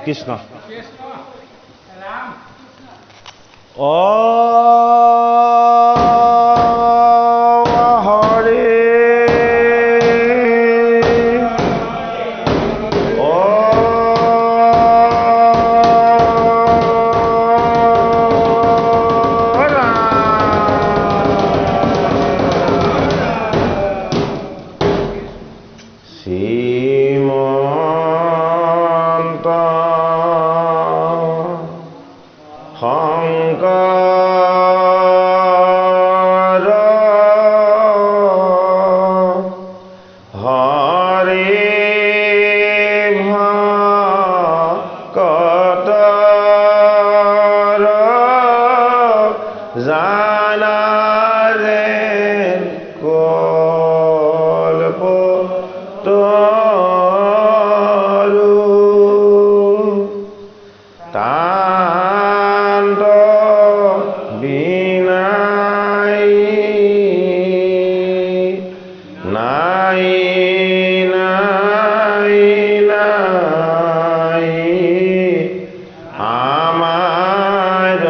কৃষ্ণ ও হৰে ও শ্ৰীমন্ত শংকৰ হৰি ভকতৰ জানাৰে কল্পতৰু তান্ত বিনাই নাই নাই নাই আমাৰ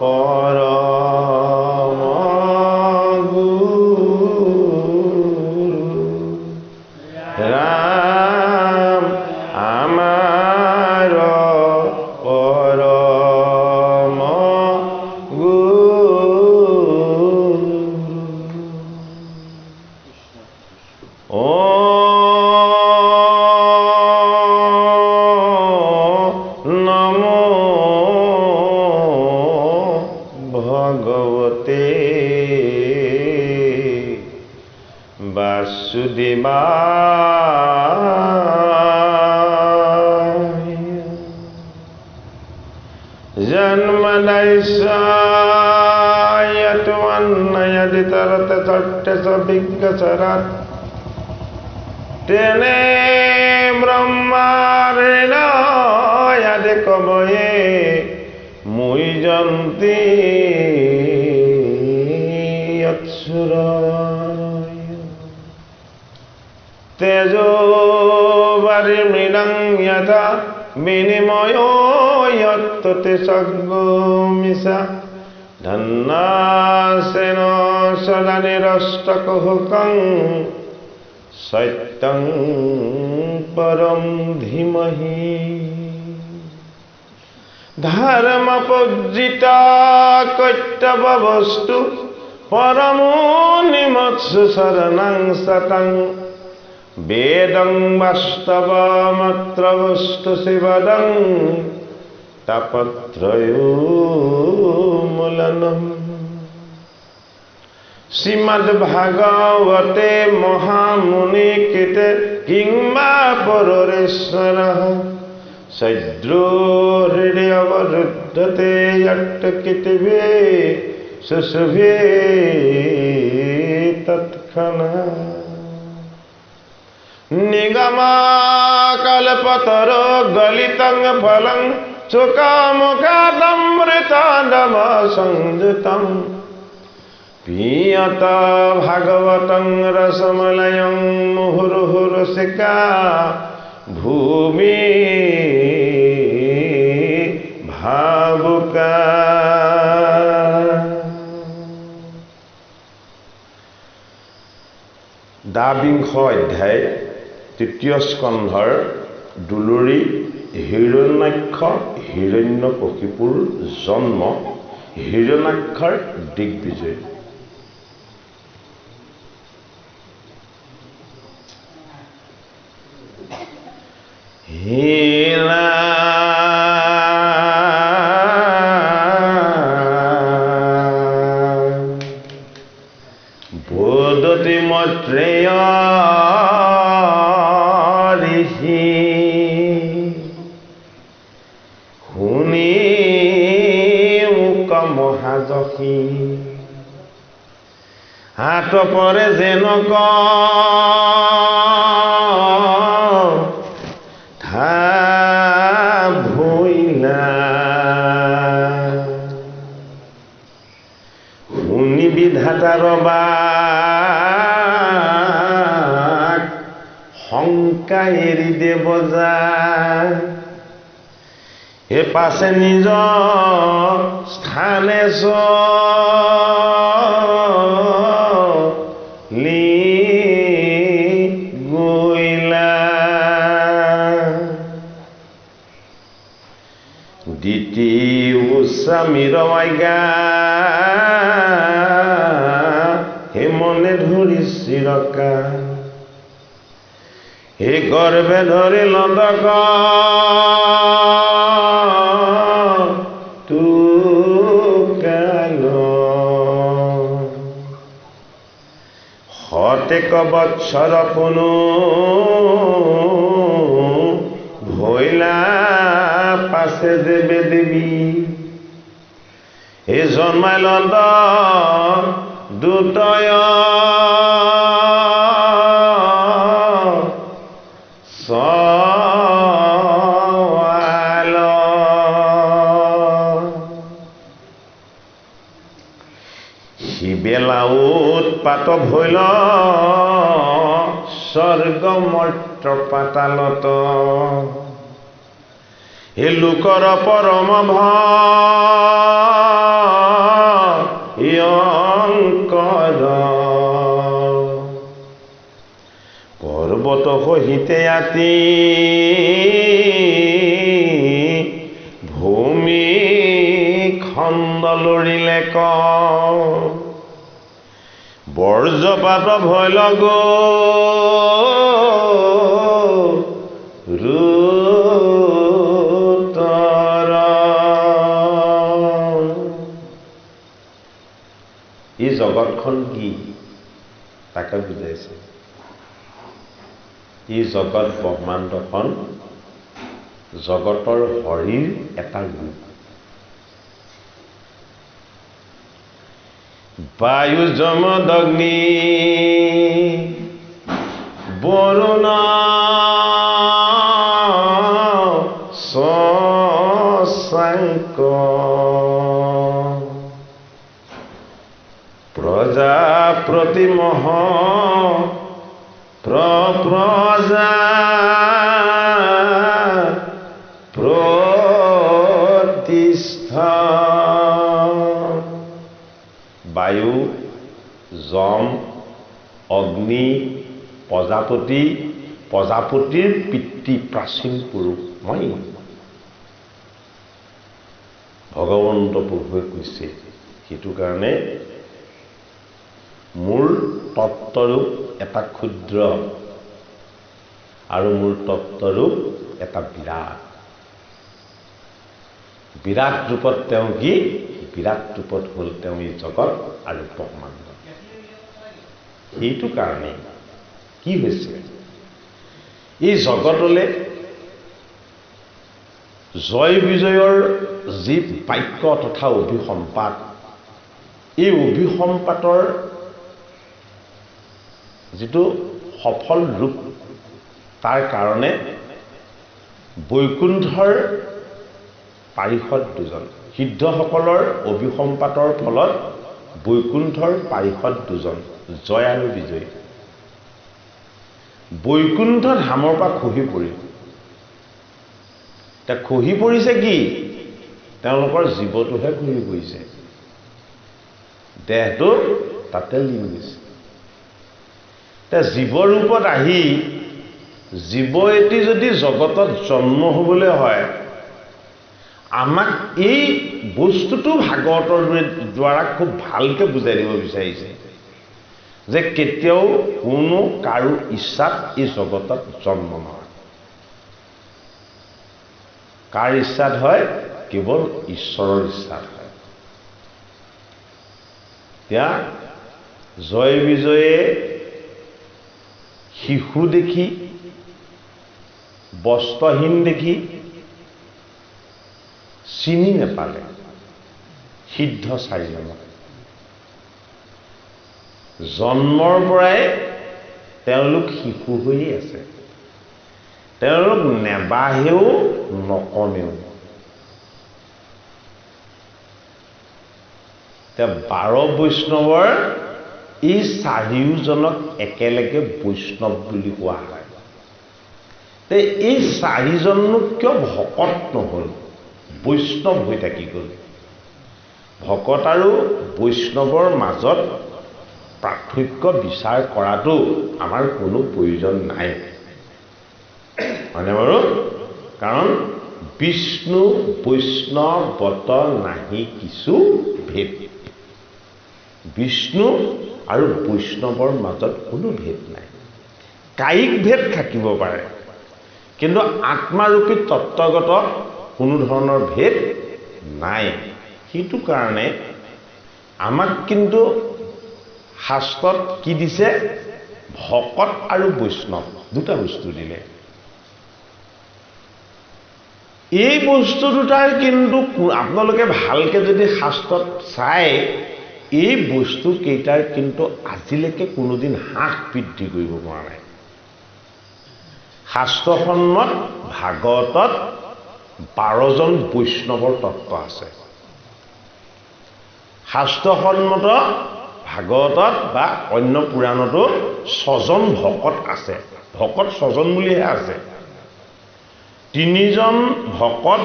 পৰম গুৰু ৰাম আমাৰ পৰম গুৰু ও নমো ভগৱতে বাসুদেবায় জন্মদৈস্যায়তুমন্নয়দিতরতচট্টসবিজ্ঞচরাৎ তেনে ব্রহ্মারেণায়াদি কবয়ে মুহ্যন্তি যৎসুরায় তেজোবারিমৃণং যথা বিনিময়ো যত্ততে সদ্গোমিষা ধন্যাসেন সদানিরষ্টকুহুকং সত্যং পরম ধীমহি ধর্মপূজিতা কর্তব্য বস্তু পরমো নিমৎসু শরণং সতং বেদং বাস্তবমত্র বস্তু শিবদং তাপত্রয়োমূলনম শ্রীমদ্ভাগবতে মহামুনি কৃতে কিংবা পরেশ্বরঃ সদ্রো হৃদয় অবরুদ্ধতে যট্টকিতিবে সুশুভে তৎক্ষণাৎ নিগমাকল্পতরো গলিতং ফলং চোকামুখাদমৃতাদম সংযুতম পিয়ত ভাগবতং রসমলয়ং মুহুর্মুহুরসিকা ভূমি ভাবুকা দ্বাবিংশ অধ্যায় তৃতীয় স্কন্ধৰ দুলুৰী হিৰণ্যাক্ষ হিৰণ্যকশিপুৰ জন্ম হিৰণ্যাক্ষৰ দিগ্বিজয় বোধতি মৈত্ৰেয় ঋষি শুনি মোক মহাযশী হাত পৰে যেনক ভৈলা শুনি বিধাতাৰ বাক শংকা এৰি দেৱ যা হে পাছে নিজৰ স্থানে চলি গৈলা দ্বিতীয় স্বামীৰ আজ্ঞা হে মনে ধৰি চিৰকাল হে গৰ্বে ধৰি লন্দক তুকাল শতেক বৎসৰ পুনু ভৈলা পাছে দেৱে দেৱী হে জন্মাই লন্দ দুতয় সৱাল শিবেলা উৎপাত ভৈল স্বৰ্গ মৰ্ত্য পাতালত হে লোকৰ পৰম ভয়ংকৰ পৰ্বত সহিতে আতি ভূমি খণ্ড লৰিলে ক বৰ্জপাত ভৈল ৰুতৰ এই জগতখন কি তাকে বুজাইছে এই জগত ব্ৰহ্মাণ্ডখন জগতৰ হৰিৰ এটা ৰূপ বায়ু যমদ অগ্নি বৰুণ শশাঙ্ক প্ৰজাপতি মহ প্ৰজা প্ৰতিষ্ঠা বায়ু যম অগ্নি প্ৰজাপতি প্ৰজাপতিৰ পিতৃ প্ৰাচীন পুৰুষ মই ভগৱন্ত প্ৰভুৱে কৈছে সেইটো কাৰণে মোৰ তত্ত্বৰূপ এটা ক্ষুদ্ৰ আৰু মোৰ তত্ত্বৰূপ এটা বিৰাট ৰূপত তেওঁ কি বিৰাট ৰূপত হ'ল তেওঁ এই জগত আৰু ব্ৰহ্মাণ্ড সেইটো কাৰণে কি হৈছে এই জগতলৈ জয় বিজয়ৰ যি বাক্য তথা অভিসম্পাত এই অভিসম্পাতৰ যিটো সফল ৰূপ তাৰ কাৰণে বৈকুণ্ঠৰ পাৰিষদ দুজন সিদ্ধসকলৰ অভিসম্পাতৰ ফলত বৈকুণ্ঠৰ পাৰিষদ দুজন জয় আৰু বিজয় বৈকুণ্ঠ ধামৰ পৰা খহি পৰিল তে খহি পৰিছে কি তেওঁলোকৰ জীৱটোহে খহি পৰিছে দেহটো তাতে লীন গৈছে তে জীৱৰূপত আহি জীৱ এটি যদি জগতত জন্ম হ'বলৈ হয় আমাক এই বস্তুটো ভাগৱতৰ দ্বাৰা খুব ভালকৈ বুজাই দিব বিচাৰিছে যে কেতিয়াও কোনো কাৰো ইচ্ছাত এই জগতত জন্ম নহয় কাৰ ইচ্ছাত হয় কেৱল ঈশ্বৰৰ ইচ্ছাত হয় এতিয়া জয় বিজয়ে শিশু দেখি বস্ত্ৰহীন দেখি চিনি নেপালে সিদ্ধ চাৰিজনক জন্মৰ পৰাই তেওঁলোক শিশু হৈয়ে আছে তেওঁলোক নেবাহেও নকমেও তে 12 বৈষ্ণৱৰ এই চাৰিওজনক একেলগে বৈষ্ণৱ বুলি কোৱা হয় তে এই চাৰিজননো কিয় ভকত নহল বৈষ্ণৱ হৈ থাকি গ'ল ভকত আৰু বৈষ্ণৱৰ মাজত পাৰ্থক্য বিচাৰ কৰাটো আমাৰ কোনো প্ৰয়োজন নাই হয়নে বাৰু কাৰণ বিষ্ণু বৈষ্ণৱত নাহি কিছু ভেদ বিষ্ণু আৰু বৈষ্ণৱৰ মাজত কোনো ভেদ নাই কায়িক ভেদ থাকিব পাৰে কিন্তু আত্মাৰূপী তত্ত্বগত কোনো ধৰণৰ ভেদ নাই সেইটো কাৰণে আমাক কিন্তু শাস্ত্ৰত কি দিছে ভকত আৰু বৈষ্ণৱ দুটা বস্তু দিলে এই বস্তু দুটাৰ কিন্তু আপোনালোকে ভালকে যদি শাস্ত্ৰত চায় এই বস্তু কেইটাৰ কিন্তু আজিলৈকে কোনোদিন হ্ৰাস বৃদ্ধি কৰিব পৰা নাই শাস্ত্ৰসন্মত ভাগৱতত 12 জন বৈষ্ণৱৰ তত্ত্ব আছে শাস্ত্ৰসন্মত ভাগৱতত বা অন্য পুৰাণতো 6 জন ভকত আছে ভকত 6 জন বুলিহে আছে 3 জন ভকত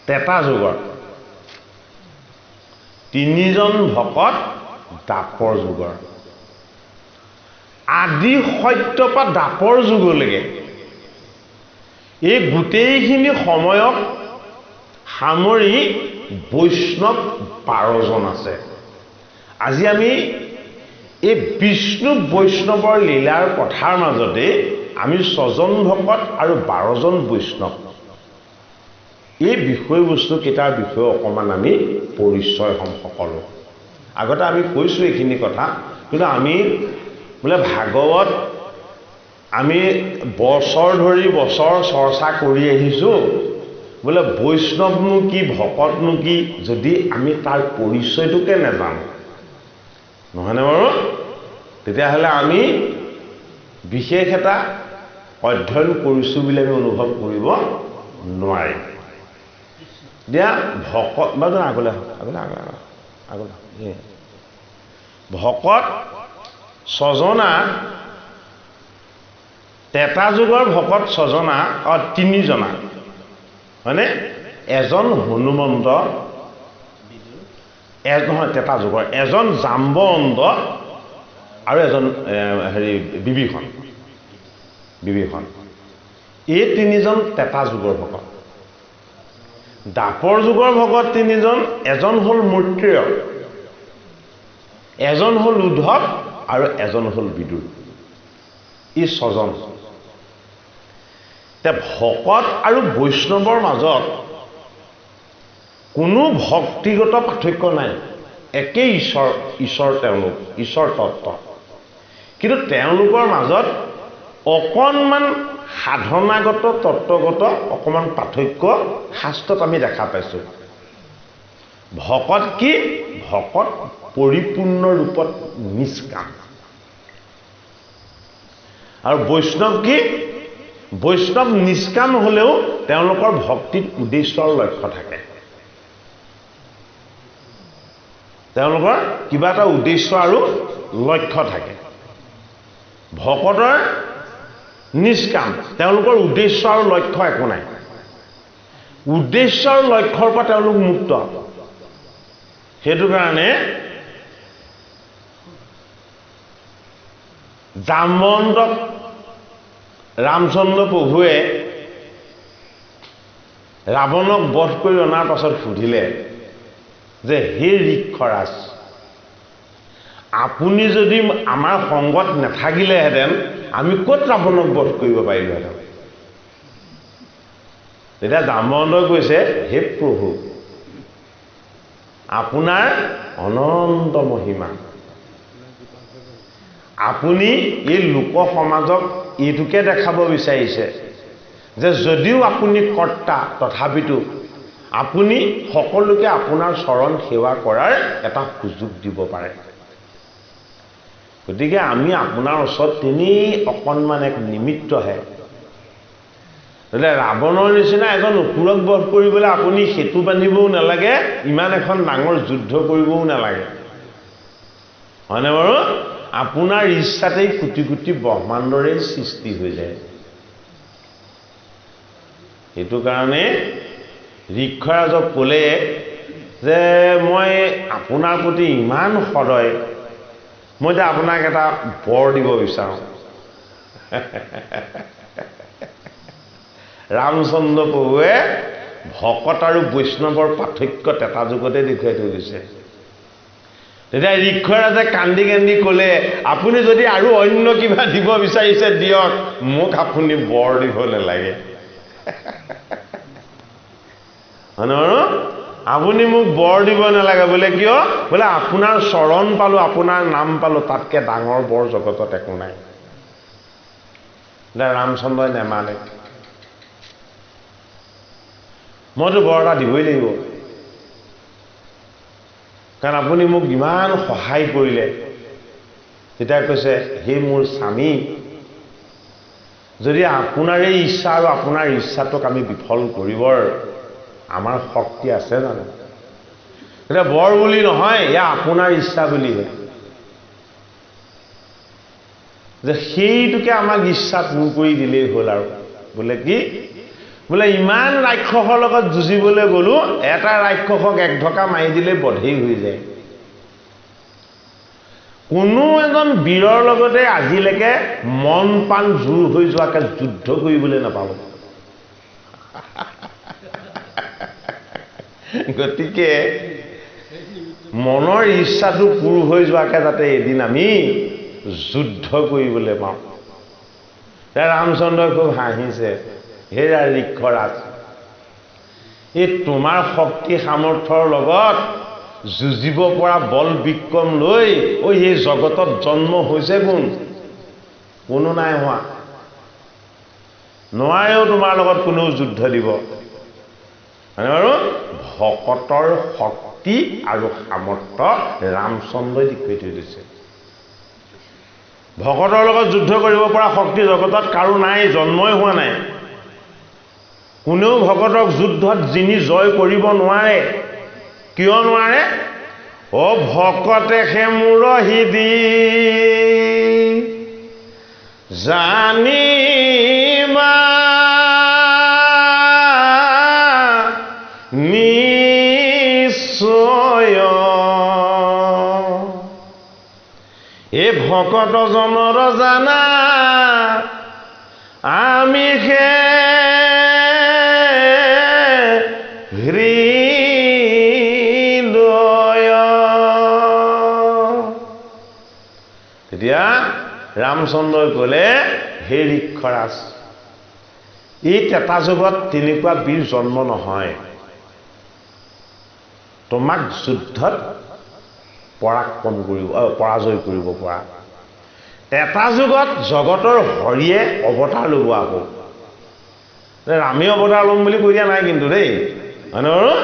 তেতা যুগৰ 3 জন ভকত দাপৰ যুগৰ আদি সত্যপা দাপৰ যুগলৈকে এই গোটেইখিনি সময়ক সামৰি বৈষ্ণৱ 12 জন আছে আজি আমি এই বিষ্ণু বৈষ্ণৱৰ লীলাৰ কথাৰ মাজতে আমি 6 জন ভকত আৰু 12 জন বৈষ্ণৱ এই বিষয়বস্তু কেইটাৰ বিষয়ে অকমান আমি পৰিচয় হম সকলো আগতে আমি কৈছো এইখিনি কথা কিন্তু আমি বোলে ভাগৱত আমি বছৰ ধৰি বছৰ চৰ্চা কৰি আহিছো বোলে বৈষ্ণৱনো কি ভকতনো কি যদি আমি তাৰ পৰিচয়টোকে নাজানো নহয়নে বাৰু তেতিয়াহ'লে আমি বিশেষ এটা অধ্যয়ন কৰিছো বুলি আমি অনুভৱ কৰিব নোৱাৰিম দিয়া ভকত মানে আগলে ভকত 6 জনা তেতা যুগৰ ভকত 6 জনা 3 জনা মানে এজন হনুমন্ত নহয় তেতা যুগৰ এজন জাম্বৱন্ত আৰু এজন বিভীষণ এই 3 জন তেতা যুগৰ ভকত দাপৰ যুগৰ ভকত 3 জন এজন হল মৈত্ৰেয় এজন হল উদ্ধৱ আৰু এজন হল বিদুৰ এই 6 জন তে ভকত আৰু বৈষ্ণৱৰ মাজত কোনো ভক্তিগত পাৰ্থক্য নাই একে ঈশ্বৰ তেওঁলোক ঈশ্বৰ তত্ত্ব কিন্তু তেওঁলোকৰ মাজত অকণমান সাধনাগত তত্ত্বগত অকণমান পাৰ্থক্য শাস্ত্ৰত আমি দেখা পাইছো ভকত কি ভকত পৰিপূৰ্ণ ৰূপত নিষ্কাম আৰু বৈষ্ণৱ কি বৈষ্ণৱ নিষ্কাম হলেও তেওঁলোকৰ ভক্তিত উদ্দেশ্য আৰু লক্ষ্য থাকে তেওঁলোকৰ কিবা এটা উদ্দেশ্য আৰু লক্ষ্য থাকে ভকতৰ নিষ্কাম তেওঁলোকৰ উদ্দেশ্য আৰু লক্ষ্য একো নাই উদ্দেশ্য আৰু লক্ষ্যৰ পৰা তেওঁলোক মুক্ত সেইটো কাৰণে জাম্বৱন্তক ৰামচন্দ্ৰ প্ৰভুৱে ৰাৱণক বধ কৰি অনাৰ পাছত সুধিলে যে হে ঋক্ষৰাজ আপুনি যদি আমাৰ সংগত নাথাকিলেহেঁতেন আমি ক'ত ৰাৱণক বধ কৰিব পাৰিলোহেঁতেন তেতিয়া জাম্বৱন্তই কৈছে হে প্ৰভু আপোনাৰ অনন্ত মহিমা আপুনি এই লোক সমাজক এইটোকে দেখাব বিচাৰিছে যে যদিও আপুনি কৰ্তা তথাপিতো আপুনি সকলোকে আপোনাৰ চৰণ সেৱা কৰাৰ এটা সুযোগ দিব পাৰে গতিকে আমি আপোনাৰ ওচৰত তিনি অকণমান এক নিমিত্তহে ৰাৱণৰ নিচিনা এজন অসুৰক বধ কৰিবলৈ আপুনি সেতু বান্ধিবও নালাগে ইমান এখন ডাঙৰ যুদ্ধ কৰিবও নালাগে হয়নে বাৰু আপোনাৰ ইচ্ছাতেই কোটি কোটি ব্ৰহ্মাণ্ডৰে সৃষ্টি হৈ যায় এইটো কাৰণে ঋক্ষৰাজক ক'লে যে মই আপোনাৰ প্ৰতি ইমান সদয়, মই এতিয়া আপোনাক এটা বৰ দিব বিচাৰোঁ। ৰামচন্দ্ৰ প্ৰভুৱে ভকত আৰু বৈষ্ণৱৰ পাৰ্থক্য এটা যুগতে দেখুৱাই থৈ গৈছে। তেতিয়া ঋক্ষৰাজে কান্দি কান্দি ক'লে, আপুনি যদি আৰু অন্য কিবা দিব বিচাৰিছে দিয়ক, মোক আপুনি বৰ দিব নালাগে। আপুনি মোক বৰ দিব নালাগে। বোলে কিয়? বোলে আপোনাৰ চৰণ পালো, আপোনাৰ নাম পালো, তাতকে ডাঙৰ বৰ জগতত একো নাই। ৰামচন্দ্ৰই নেমানে, মইতো বৰ এটা দিবই লাগিব, কাৰণ আপুনি মোক ইমান সহায় কৰিলে। তেতিয়া কৈছে, হে মোৰ স্বামী, যদি আপোনাৰে ইচ্ছা আৰু আপোনাৰ ইচ্ছাটোক আমি বিফল কৰিবৰ আমাৰ শক্তি আছে জানো? এতিয়া বৰ বুলি নহয়, এয়া আপোনাৰ ইচ্ছা বুলিহে, যে সেইটোকে আমাক ইচ্ছা পূৰ কৰি দিলেই হ'ল। আৰু বোলে কি? বোলে ইমান ৰাক্ষসৰ লগত যুঁজিবলৈ গলো, এটা ৰাক্ষসক এক ঢকা মাৰি দিলে বধেই হৈ যায়। কোনো এজন বীৰৰ লগতে আজিলৈকে মন প্ৰাণ জোৰ হৈ যোৱাকে যুদ্ধ কৰিবলৈ নাপাব। গতিকে মনৰ ইচ্ছাটো পূৰ হৈ যোৱাকে যাতে এদিন আমি যুদ্ধ কৰিবলৈ পাওঁ। ৰামচন্দ্ৰই খুব হাঁহিছে, হেৰা ঋক্ষৰাজ, এই তোমাৰ শক্তি সামৰ্থ্যৰ লগত যুঁজিব পৰা বল বিক্ৰম লৈ এই জগতত জন্ম হৈছে কোন? কোনো নাই হোৱা। নোৱাৰেও তোমাৰ লগত কোনেও যুদ্ধ দিব। আৰু ভকতৰ শক্তি আৰু সামৰ্থ্য ৰামচন্দ্ৰই দেখুৱাই থৈ দিছে। ভকতৰ লগত যুদ্ধ কৰিব পৰা শক্তি জগতত কাৰো নাই, জন্মই হোৱা নাই। কোনেও ভকতক যুদ্ধত যিনি জয় কৰিব নোৱাৰে। কিয় নোৱাৰে? অ ভকতে সে মুৰহি দি জানিবা নিশ্চয়, এই ভকত জনৰ জানা আমি সে তেতিয়া ৰামচন্দ্ৰই ক'লে, হে ঋক্ষৰাজ, এই ত্ৰেতা যুগত তেনেকুৱা বীৰ জন্ম নহয়। তোমাক যুদ্ধত পৰাজয় কৰিব পৰা। এটা যুগত জগতৰ হৰিয়ে অৱতাৰ ল'ব। আকৌ ৰামে অৱতাৰ ল'ম বুলি কৈ দিয়া নাই কিন্তু দেই, হয় নহয় বাৰু?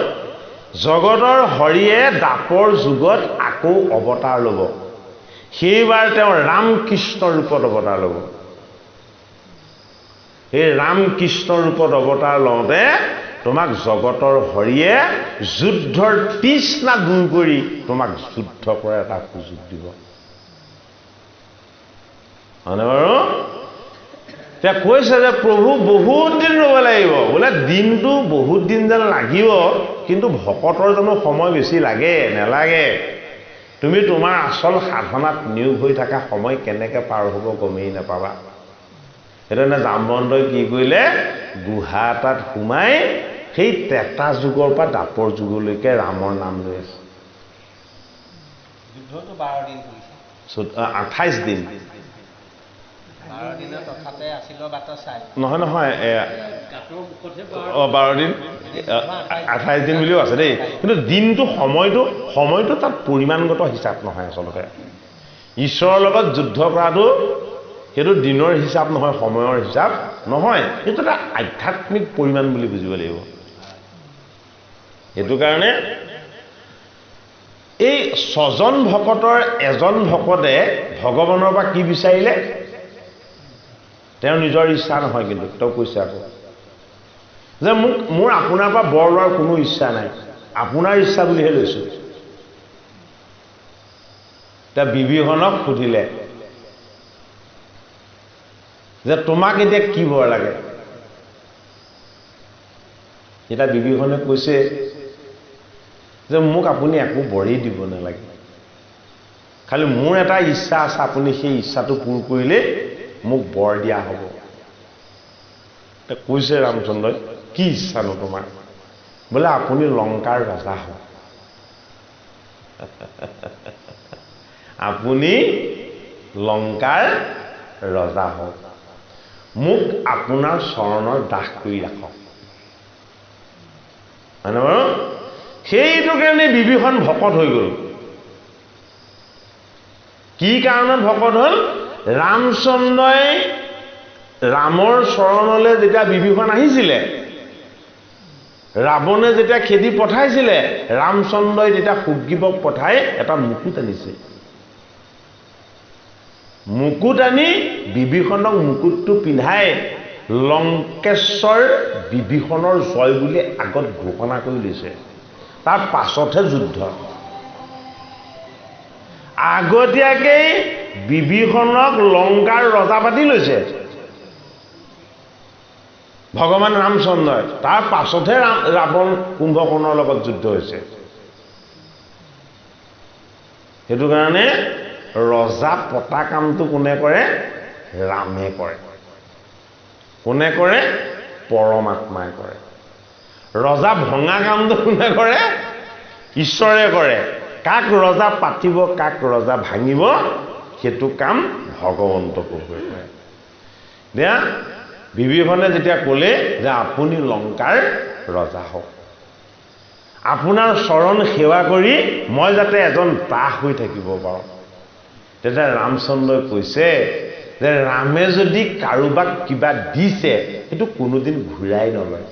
জগতৰ হৰিয়ে দাপৰ যুগত আকৌ অৱতাৰ ল'ব। সেইবাৰ তেওঁ ৰামকৃষ্ণ ৰূপত অৱতাৰ ল'ব। এই ৰামকৃষ্ণ ৰূপত অৱতাৰ লওঁতে তোমাক জগতৰ হৰিয়ে যুদ্ধৰ তৃষ্ণা দূৰ কৰি তোমাক যুদ্ধ কৰাৰ এটা সুযোগ দিব। হয়নে বাৰু? এতিয়া কৈছে যে প্ৰভু বহুত দিন ৰ'ব লাগিব। বোলে দিনটো বহুত দিন যেন লাগিব, কিন্তু ভকতৰ জানো সময় বেছি লাগে? নেলাগে। তুমি তোমাৰ আচল সাধনাত নিয়োগ হৈ থকা সময় কেনেকে পাৰ হ'ব গমেই নাপাবা। সেইকাৰণে জামবন্তই কি কৰিলে? গুহা এটাত সোমাই সেই ত্ৰেতা যুগৰ পৰা দাপৰ যুগলৈকে ৰামৰ নাম লৈ আছে। 28 দিন। নহয় নহয়, 12 দিন 28 দিন বুলিও আছে দেই, কিন্তু দিনটো সময়টো তাত পৰিমাণগত হিচাপ নহয়। আচলতে ঈশ্বৰৰ লগত যুদ্ধ কৰাটো সেইটো দিনৰ হিচাপ নহয়, সময়ৰ হিচাপ নহয়, সেইটো এটা আধ্যাত্মিক পৰিমাণ বুলি বুজিব লাগিব। সেইটো কাৰণে এই 6 জন ভকতৰ এজন ভকতে ভগৱানৰ পৰা কি বিচাৰিলে? তেওঁ নিজৰ ইচ্ছা নহয়, কিন্তু তেওঁ কৈছে আকৌ যে মোৰ আপোনাৰ পৰা বৰ লোৱাৰ কোনো ইচ্ছা নাই, আপোনাৰ ইচ্ছা বুলিহে লৈছো। তেওঁ বিভীষণক সুধিলে যে তোমাক এতিয়া কি বৰ লাগে? এতিয়া বিভীষণে কৈছে যে মোক আপুনি একো বৰেই দিব নালাগে, খালি মোৰ এটা ইচ্ছা আছে, আপুনি সেই ইচ্ছাটো পূৰ কৰিলে মোক বৰ দিয়া হ'ব। কৈছে ৰামচন্দ্ৰই, কি ইচ্ছানো তোমাৰ? বোলে আপুনি লংকাৰ ৰজা হওক। আপুনি লংকাৰ ৰজা হওক, মোক আপোনাৰ চৰণৰ দাস কৰি ৰাখক। হয়নে বাৰু? সেইটো কাৰণে বিভীষণ ভকত হৈ গ'ল। কি কাৰণত ভকত হ'ল? ৰামচন্দ্ৰই ৰামৰ চৰণলৈ যেতিয়া বিভীষণ আহিছিলে, ৰাৱণে যেতিয়া খেদি পঠাইছিলে, ৰামচন্দ্ৰই তেতিয়া সুগ্ৰীৱক পঠাই এটা মুকুট আনিছে। মুকুট আনি বিভীষণক মুকুটটো পিন্ধাই লংকেশ্বৰ বিভীষণৰ জয় বুলি আগত ঘোষণা কৰি লৈছে। তাৰ পাছতহে যুদ্ধ। আগতীয়াকেই বিভীষণক লংকাৰ ৰজা পাতি লৈছে ভগৱান ৰামচন্দ্ৰই, তাৰ পাছতহে ৰাৱণ কুম্ভকৰ্ণৰ লগত যুদ্ধ হৈছে। সেইটো কাৰণে ৰজা পতা কামটো কোনে কৰে? ৰামে কৰে। কোনে কৰে? পৰমাত্মাই কৰে। ৰজা ভঙা কামটো কোনে কৰে? ঈশ্বৰে কৰে। কাক ৰজা পাতিব, কাক ৰজা ভাঙিব, সেইটো কাম ভগৱন্তকো কৰে। দিয়া বিভীষণে যেতিয়া ক'লে যে আপুনি লংকাৰ ৰজা হওক, আপোনাৰ চৰণ সেৱা কৰি মই যাতে এজন দাস হৈ থাকিব পাৰোঁ, তেতিয়া ৰামচন্দ্ৰই কৈছে যে ৰামে যদি কাৰোবাক কিবা দিছে সেইটো কোনোদিন ঘূৰাই নলয়,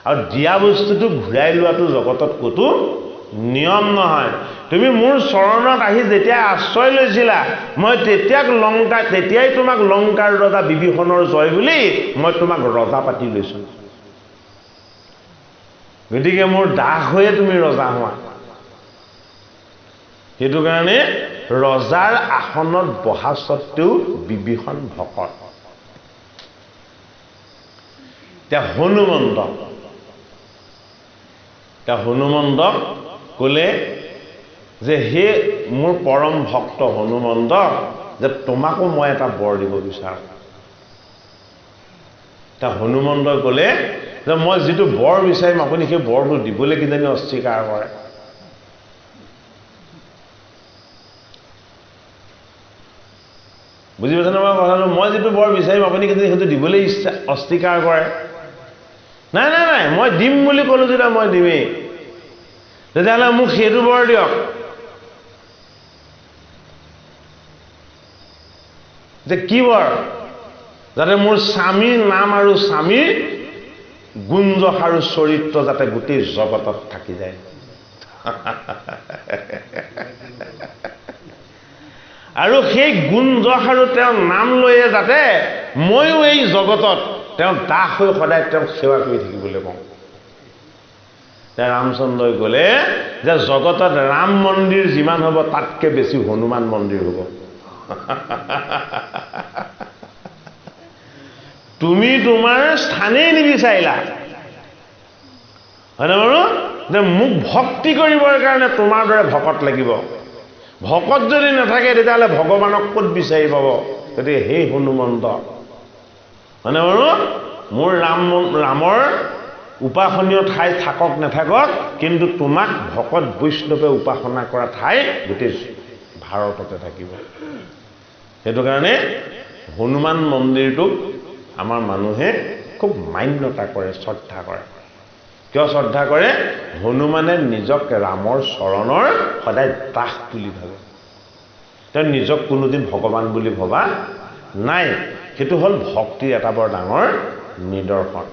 আৰু দিয়া বস্তুটো ঘূৰাই লোৱাটো জগতত ক'তো নিয়ম নহয়। তুমি মোৰ চৰণত আহি যেতিয়া আশ্ৰয় লৈছিলা, মই তেতিয়াই তোমাক লংকাৰ ৰজা বিভীষণৰ জয় বুলি মই তোমাক ৰজা পাতি লৈছো। গতিকে মোৰ দাস হৈয়ে তুমি ৰজা হোৱা। সেইটো কাৰণে ৰজাৰ আসনত বহা স্বত্বেও বিভীষণ ভকত। এতিয়া হনুমন্তক ক'লে যে হে মোৰ পৰম ভক্ত হনুমন্ত, যে তোমাকো মই এটা বৰ দিব বিচাৰোঁ। এতিয়া হনুমন্তই ক'লে যে মই যিটো বৰ বিচাৰিম আপুনি সেই বৰটো দিবলৈ কিজানি অস্বীকাৰ কৰে। বুজি পাইছেনে মই কথাটো? মই যিটো বৰ বিচাৰিম আপুনি কিজানি সেইটো দিবলৈ অস্বীকাৰ কৰে। নাই নাই নাই, মই দিম বুলি ক'লো যেতিয়া মই দিমেই। তেতিয়াহ'লে মোক সেইটো বৰ দিয়ক যে কি বৰ? যাতে মোৰ স্বামীৰ নাম আৰু স্বামীৰ গুঞ্জস আৰু চৰিত্ৰ যাতে গোটেই জগতত থাকি যায়। আৰু সেই গুঞ্জস আৰু তেওঁৰ নাম লৈয়ে যাতে ময়ো এই জগতত তেওঁ দাস হৈ সদায় তেওঁক সেৱা কৰি থাকিবলৈ পাওঁ। ৰামচন্দ্ৰই ক'লে যে জগতত ৰাম মন্দিৰ যিমান হ'ব তাতকৈ বেছি হনুমান মন্দিৰ হ'ব। তুমি তোমাৰ স্থানেই নিবিচাৰিলা, হয়নে বাৰু? যে মোক ভক্তি কৰিবৰ কাৰণে তোমাৰ দৰে ভকত লাগিব। ভকত যদি নাথাকে তেতিয়াহ'লে ভগৱানক ক'ত বিচাৰি পাব? গতিকে সেই হনুমন্ত, হয়নে বাৰু? মোৰ ৰামৰ উপাসনীয় ঠাই থাকক নাথাকক, কিন্তু তোমাক ভকত বৈষ্ণৱে উপাসনা কৰা ঠাই গোটেই ভাৰততে থাকিব। সেইটো কাৰণে হনুমান মন্দিৰটোক আমাৰ মানুহে খুব মান্যতা কৰে, শ্ৰদ্ধা কৰে। কিয় শ্ৰদ্ধা কৰে? হনুমানে নিজক ৰামৰ চৰণৰ সদায় দাস বুলি ভাবে। তেওঁ নিজক কোনোদিন ভগৱান বুলি ভবা নাই। সেইটো হ'ল ভক্তিৰ এটা বৰ ডাঙৰ নিদৰ্শন।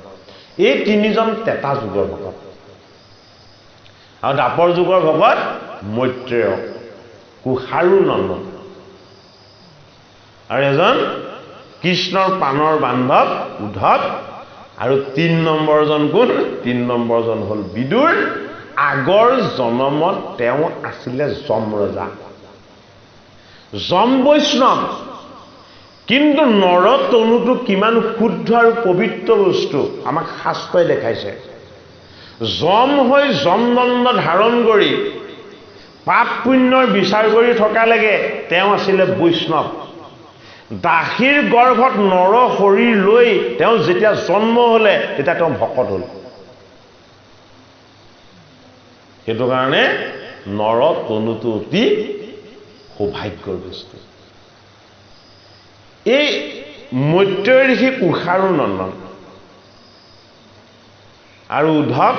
এই তিনিজন ত্ৰেতা যুগৰ ভকত, আৰু দ্বাপৰ যুগৰ ভকত মৈত্ৰেয়, কুশাৰু নন্দন, আৰু এজন কৃষ্ণৰ প্ৰাণৰ বান্ধৱ উদ্ধৱ, আৰু ৩ নম্বৰজন কোন? ৩ নম্বৰজন হ'ল বিদুৰ। আগৰ জনমত তেওঁ আছিলে যম ৰজা, যম বৈষ্ণৱ। কিন্তু নৰ তনুটো কিমান শুদ্ধ আৰু পবিত্ৰ বস্তু আমাক শাস্ত্ৰই দেখাইছে। যম হৈ যমদণ্ড ধাৰণ কৰি পাপ পুণ্যৰ বিচাৰ কৰি থকালৈকে তেওঁ আছিলে বৈষ্ণৱ। দাসীৰ গৰ্ভত নৰ শৰীৰ লৈ তেওঁ যেতিয়া জন্ম হলে তেতিয়া তেওঁ ভকত হল। সেইটো কাৰণে নৰ তনুটো অতি সৌভাগ্যৰ বস্তু। এই মৈত্ৰেয় ঋষি কুশাৰু নন্দন আৰু উদ্ধৱ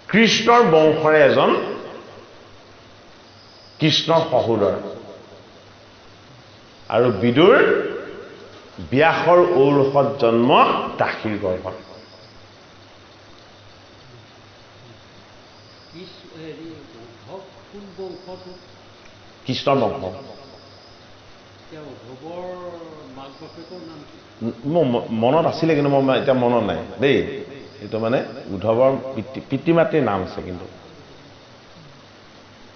কৃষ্ণৰ বংশৰে এজন কৃষ্ণৰ সহোদৰ, আৰু বিদুৰ ব্যাসৰ ঔৰসত জন্ম দাসীৰ গৰ্ভত। কৃষ্ণৰ বংশ। মোৰ মনত আছিলে কিন্তু মই এতিয়া মনত নাই দেই। এইটো মানে উদ্ধৱৰ পিতৃ মাতৃৰ নাম আছে, কিন্তু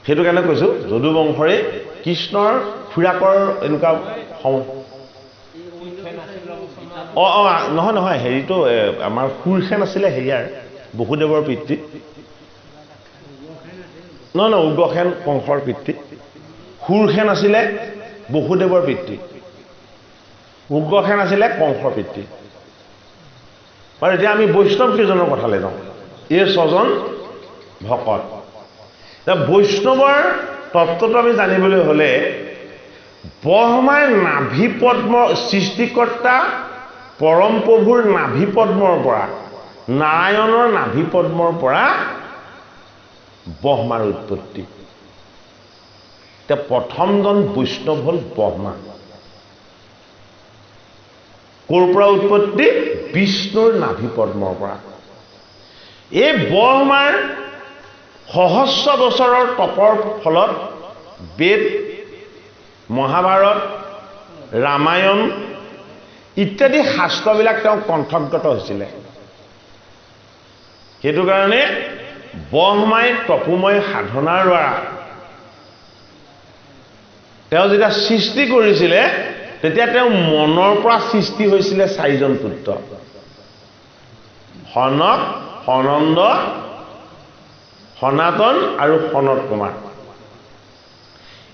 সেইটো কাৰণে কৈছো যদু বংশৰে কৃষ্ণৰ খুৰাকৰ এনেকুৱা নহয় নহয়, হেৰিটো আমাৰ সুৰসেন আছিলে হেৰিয়াৰ বসুদেৱৰ পিতৃ। নহয় উগ্ৰসেন কংসৰ পিতৃ। সুৰসেন আছিলে বসুদেৱৰ পিতৃ, উগ্ৰসেন আছিলে কংসৰ পিতৃ। বাৰু এতিয়া আমি বৈষ্ণৱ কেইজনৰ কথালৈ যাওঁ। এই ছজন ভকত। বৈষ্ণৱৰ তত্ত্বটো আমি জানিবলৈ হলে ব্ৰহ্মাৰ নাভি পদ্ম সৃষ্টিকৰ্তা পৰম প্ৰভুৰ নাভি পদ্মৰ পৰা, নাৰায়ণৰ নাভি পদ্মৰ পৰা ব্ৰহ্মাৰ উৎপত্তি। এতিয়া প্ৰথমজন বৈষ্ণৱ হল ব্ৰহ্মা। ক'ৰ পৰা উৎপত্তি? বিষ্ণুৰ নাভি পদ্মৰ পৰা। এই ব্ৰহ্মাৰ সহস্ৰ বছৰৰ তপৰ ফলত বেদ, মহাভাৰত, ৰামায়ণ ইত্যাদি শাস্ত্ৰবিলাক তেওঁ কণ্ঠগত হৈছিলে। সেইটো কাৰণে ব্ৰহ্মাই তপোময় সাধনাৰ দ্বাৰা তেওঁ যেতিয়া সৃষ্টি কৰিছিলে তেতিয়া তেওঁ মনৰ পৰা সৃষ্টি হৈছিলে চাৰিজন পুত্ৰ, সনক, সনন্দ, সনাতন আৰু সনত কুমাৰ।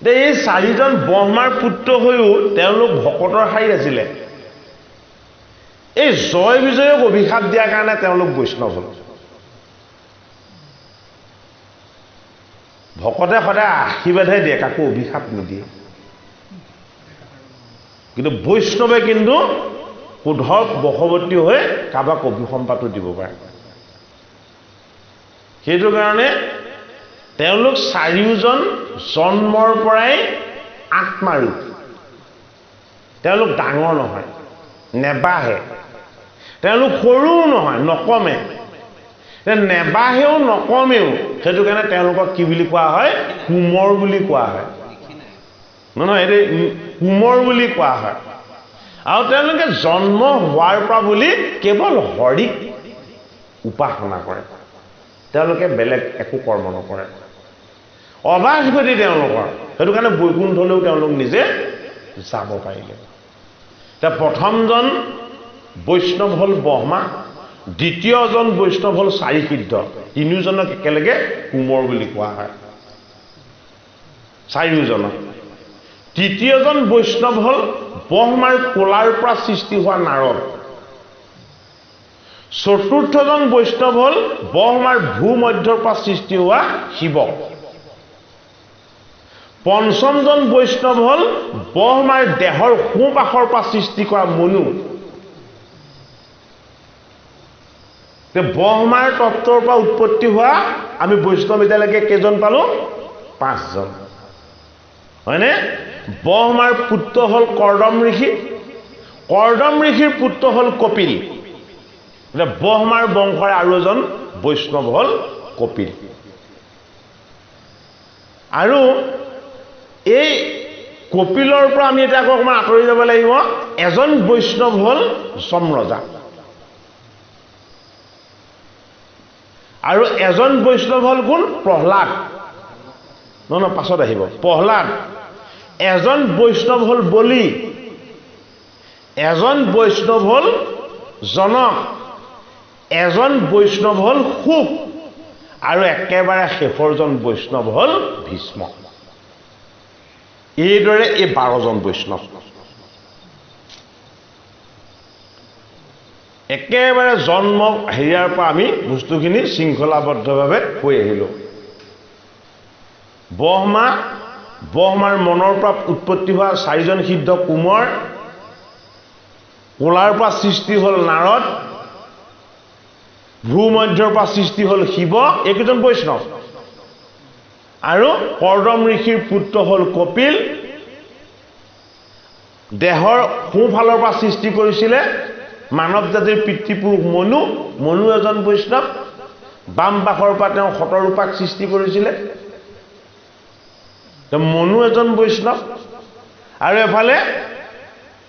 এই চাৰিজন ব্ৰহ্মাৰ পুত্ৰ হৈও তেওঁলোক ভকতৰ শাৰীত আছিলে। এই জয় বিজয়ক অভিশাপ দিয়াৰ কাৰণে তেওঁলোক বৈষ্ণৱ হল। ভকতে সদায় আশীৰ্বাদহে দিয়ে, কাকো অভিশাপ নিদিয়ে। কিন্তু বৈষ্ণৱে কিন্তু ক্ৰোধৰ বশৱৰ্তী হৈ কাৰোবাক অভিসম্পাতো দিব পাৰে। সেইটো কাৰণে তেওঁলোক চাৰিওজন জন্মৰ পৰাই আত্মাৰূপ। তেওঁলোক ডাঙৰ নহয়, নেবাহে। তেওঁলোক সৰুও নহয়, নকমে। নেবাহেও নকমেও, সেইটো কাৰণে তেওঁলোকক কি বুলি কোৱা হয়? কোমৰ বুলি কোৱা হয়। নহয়, এইটো কোমৰ বুলি কোৱা হয়। আৰু তেওঁলোকে জন্ম হোৱাৰ পৰা বুলি কেৱল হৰিক উপাসনা কৰে। তেওঁলোকে বেলেগ একো কৰ্ম নকৰে, অবাধগতি তেওঁলোকৰ। সেইটো কাৰণে বৈকুণ্ঠলৈও তেওঁলোক নিজে যাব পাৰিলে। এতিয়া প্ৰথমজন বৈষ্ণৱ হল ব্ৰহ্মা, দ্বিতীয়জন বৈষ্ণৱ হল চাৰিসিদ্ধ, তিনিওজনক একেলগে কোমৰ বুলি কোৱা হয়, চাৰিওজনক। তৃতীয়জন বৈষ্ণৱ হল ব্ৰহ্মাৰ কোলাৰ পৰা সৃষ্টি হোৱা নাৰদ। চতুৰ্থজন বৈষ্ণৱ হল ব্ৰহ্মাৰ ভূমধ্যৰ পৰা সৃষ্টি হোৱা শিৱ। পঞ্চমজন বৈষ্ণৱ হল ব্ৰহ্মাৰ দেহৰ সোঁপাশৰ পৰা সৃষ্টি কৰা মনু। ব্ৰহ্মাৰ তত্ত্বৰ পৰা উৎপত্তি হোৱা আমি বৈষ্ণৱ এতিয়ালৈকে কেইজন পালো? 5 জন, হয়নে? ব্ৰহ্মাৰ পুত্ৰ হল কৰ্দম ঋষি, কৰ্দম ঋষিৰ পুত্ৰ হল কপিল। ব্ৰহ্মাৰ বংশৰে আৰু এজন বৈষ্ণৱ হল কপিল। আৰু এই কপিলৰ পৰা আমি এতিয়া আকৌ অকণমান আঁতৰি যাব লাগিব। এজন বৈষ্ণৱ হল যমৰজা, আৰু এজন বৈষ্ণৱ হল কোন? প্ৰহ্লাদ। নহয়, পাছত আহিব প্ৰহ্লাদ। এজন বৈষ্ণৱ হল বলি, এজন বৈষ্ণৱ হ'ল জনক, এজন বৈষ্ণৱ হ'ল শুক, আৰু একেবাৰে শেষৰজন বৈষ্ণৱ হ'ল ভীষ্ম। এইদৰে এই 12জন বৈষ্ণৱ একেবাৰে জন্ম হেৰিয়াৰ পৰা আমি বস্তুখিনি শৃংখলাবদ্ধভাৱে কৈ আহিলোঁ। ব্ৰহ্মাৰ মনৰ পৰা উৎপত্তি হোৱা 4জন সিদ্ধ কোমৰ, কোলাৰ পৰা সৃষ্টি হ'ল নাৰদ, ভূমধ্যৰ পৰা সৃষ্টি হ'ল শিৱ, এইকেইজন বৈষ্ণৱ। আৰু কৰ্দম ঋষিৰ পুত্ৰ হ'ল কপিল, দেহৰ সোঁফালৰ পৰা সৃষ্টি কৰিছিলে মানৱ জাতিৰ পিতৃপুৰুষ মনু এজন বৈষ্ণৱ। বাম পাশৰ পৰা তেওঁ শতৰূপাক সৃষ্টি কৰিছিলে, মনু এজন বৈষ্ণৱ। আৰু এফালে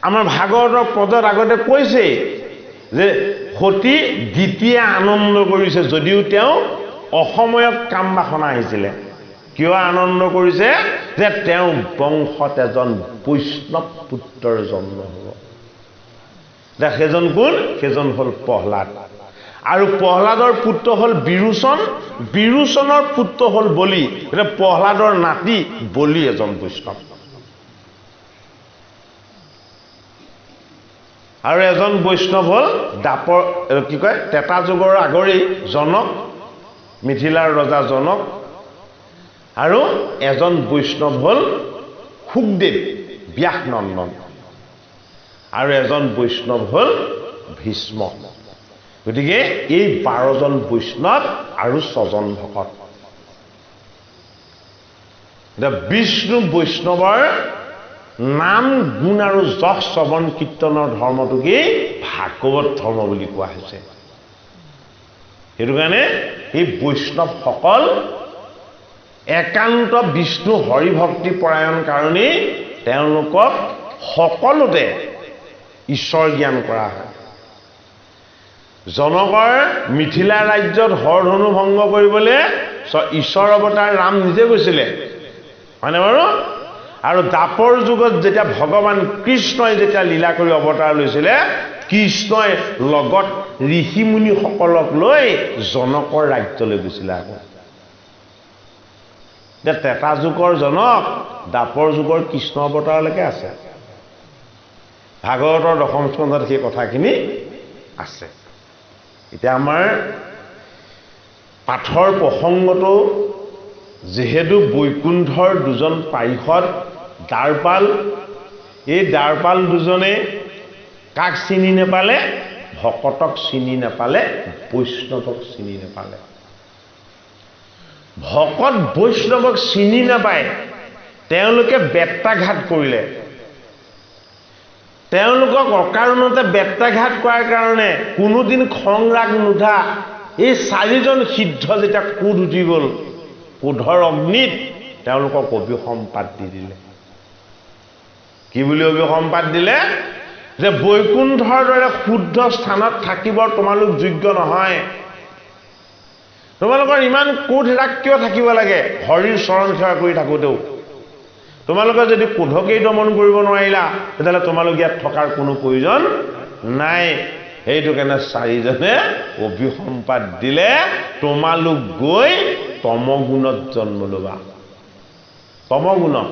আমাৰ ভাগৱতৰ পদত আগতে কৈছেই যে সতী দ্বিতীয়ে আনন্দ কৰিছে, যদিও তেওঁ অসময়ত কাম বাসনা আহিছিলে। কিয় আনন্দ কৰিছে? যে তেওঁ বংশত এজন বৈষ্ণৱ পুত্ৰৰ জন্ম হ'ব। সেইজন কোন? সেইজন হ'ল প্ৰহ্লাদ। আৰু প্ৰহ্লাদৰ পুত্ৰ হ'ল বিৰোচন, বিৰোচনৰ পুত্ৰ হ'ল বলি। গতিকে প্ৰহ্লাদৰ নাতি বলি এজন বৈষ্ণৱ। আৰু এজন বৈষ্ণৱ হ'ল ত্ৰেতা যুগৰ আগৰেই জনক, মিথিলাৰ ৰজা জনক। আৰু এজন বৈষ্ণৱ হ'ল শুকদেৱ, ব্যাস নন্দন। আৰু এজন বৈষ্ণৱ হ'ল ভীষ্ম। গতিকে এই 12জন বৈষ্ণৱ আৰু 6জন ভকত। বিষ্ণু বৈষ্ণৱৰ নাম গুণ আৰু যশ শ্ৰৱণ কীৰ্তনৰ ধৰ্মটো কি? ভাগৱত ধৰ্ম বুলি কোৱা হৈছে। সেইটো কাৰণে এই বৈষ্ণৱসকল একান্ত বিষ্ণু হৰিভক্তি পৰায়ণ কাৰণেই তেওঁলোকক সকলোতে ঈশ্বৰ জ্ঞান কৰা হয়। জনকৰ মিথিলা ৰাজ্যত হৰধনু ভংগ কৰিবলৈ ঈশ্বৰ অৱতাৰ ৰাম নিজে গৈছিলে, হয়নে বাৰু? আৰু দাপৰ যুগত যেতিয়া ভগৱান কৃষ্ণই যেতিয়া লীলা কৰি অৱতাৰ লৈছিলে, কৃষ্ণই লগত ঋষিমুনিসকলক লৈ জনকৰ ৰাজ্যলৈ গৈছিলে। আকৌ এতিয়া ত্ৰেতা যুগৰ জনক দাপৰ যুগৰ কৃষ্ণ অৱতাৰলৈকে আছে। ভাগৱতৰ 10ম স্কন্ধত সেই কথাখিনি আছে। এতিয়া আমাৰ পাঠৰ প্ৰসংগটো যিহেতু বৈকুণ্ঠৰ 2জন পাৰিষদ দ্বাৰপাল, এই দ্বাৰপাল 2জনে কাক চিনি নেপালে? ভকতক চিনি নেপালে, বৈষ্ণৱক চিনি নেপালে। ভকত বৈষ্ণৱক চিনি নাপায় তেওঁলোকে বেত্ৰাঘাত কৰিলে। তেওঁলোকক অকাৰণতে বেত্ৰাঘাত কৰাৰ কাৰণে কোনোদিন খং ৰাগ নুঠা এই 4জন সিদ্ধ যেতিয়া ক্ৰোধ উঠি গ'ল, ক্ৰোধৰ অগ্নিত তেওঁলোকক অভিসম্পাত দি দিলে। কি বুলি অভিসম্পাত দিলে? যে বৈকুণ্ঠৰ দৰে শুদ্ধ স্থানত থাকিব তোমালোক যোগ্য নহয়। তোমালোকৰ ইমান ক্ৰোধ ৰাগ কিয় থাকিব লাগে? হৰিৰ চৰণ সেৱা কৰি থাকোঁতেও তোমালোকে যদি ক্ৰোধকেই দমন কৰিব নোৱাৰিলা, তেতিয়াহ'লে তোমালোক ইয়াত থকাৰ কোনো প্ৰয়োজন নাই। সেইটো কাৰণে 4জনে অভিসম্পাত দিলে, তোমালোক গৈ তমগুণত জন্ম ল'বা। তমগুণত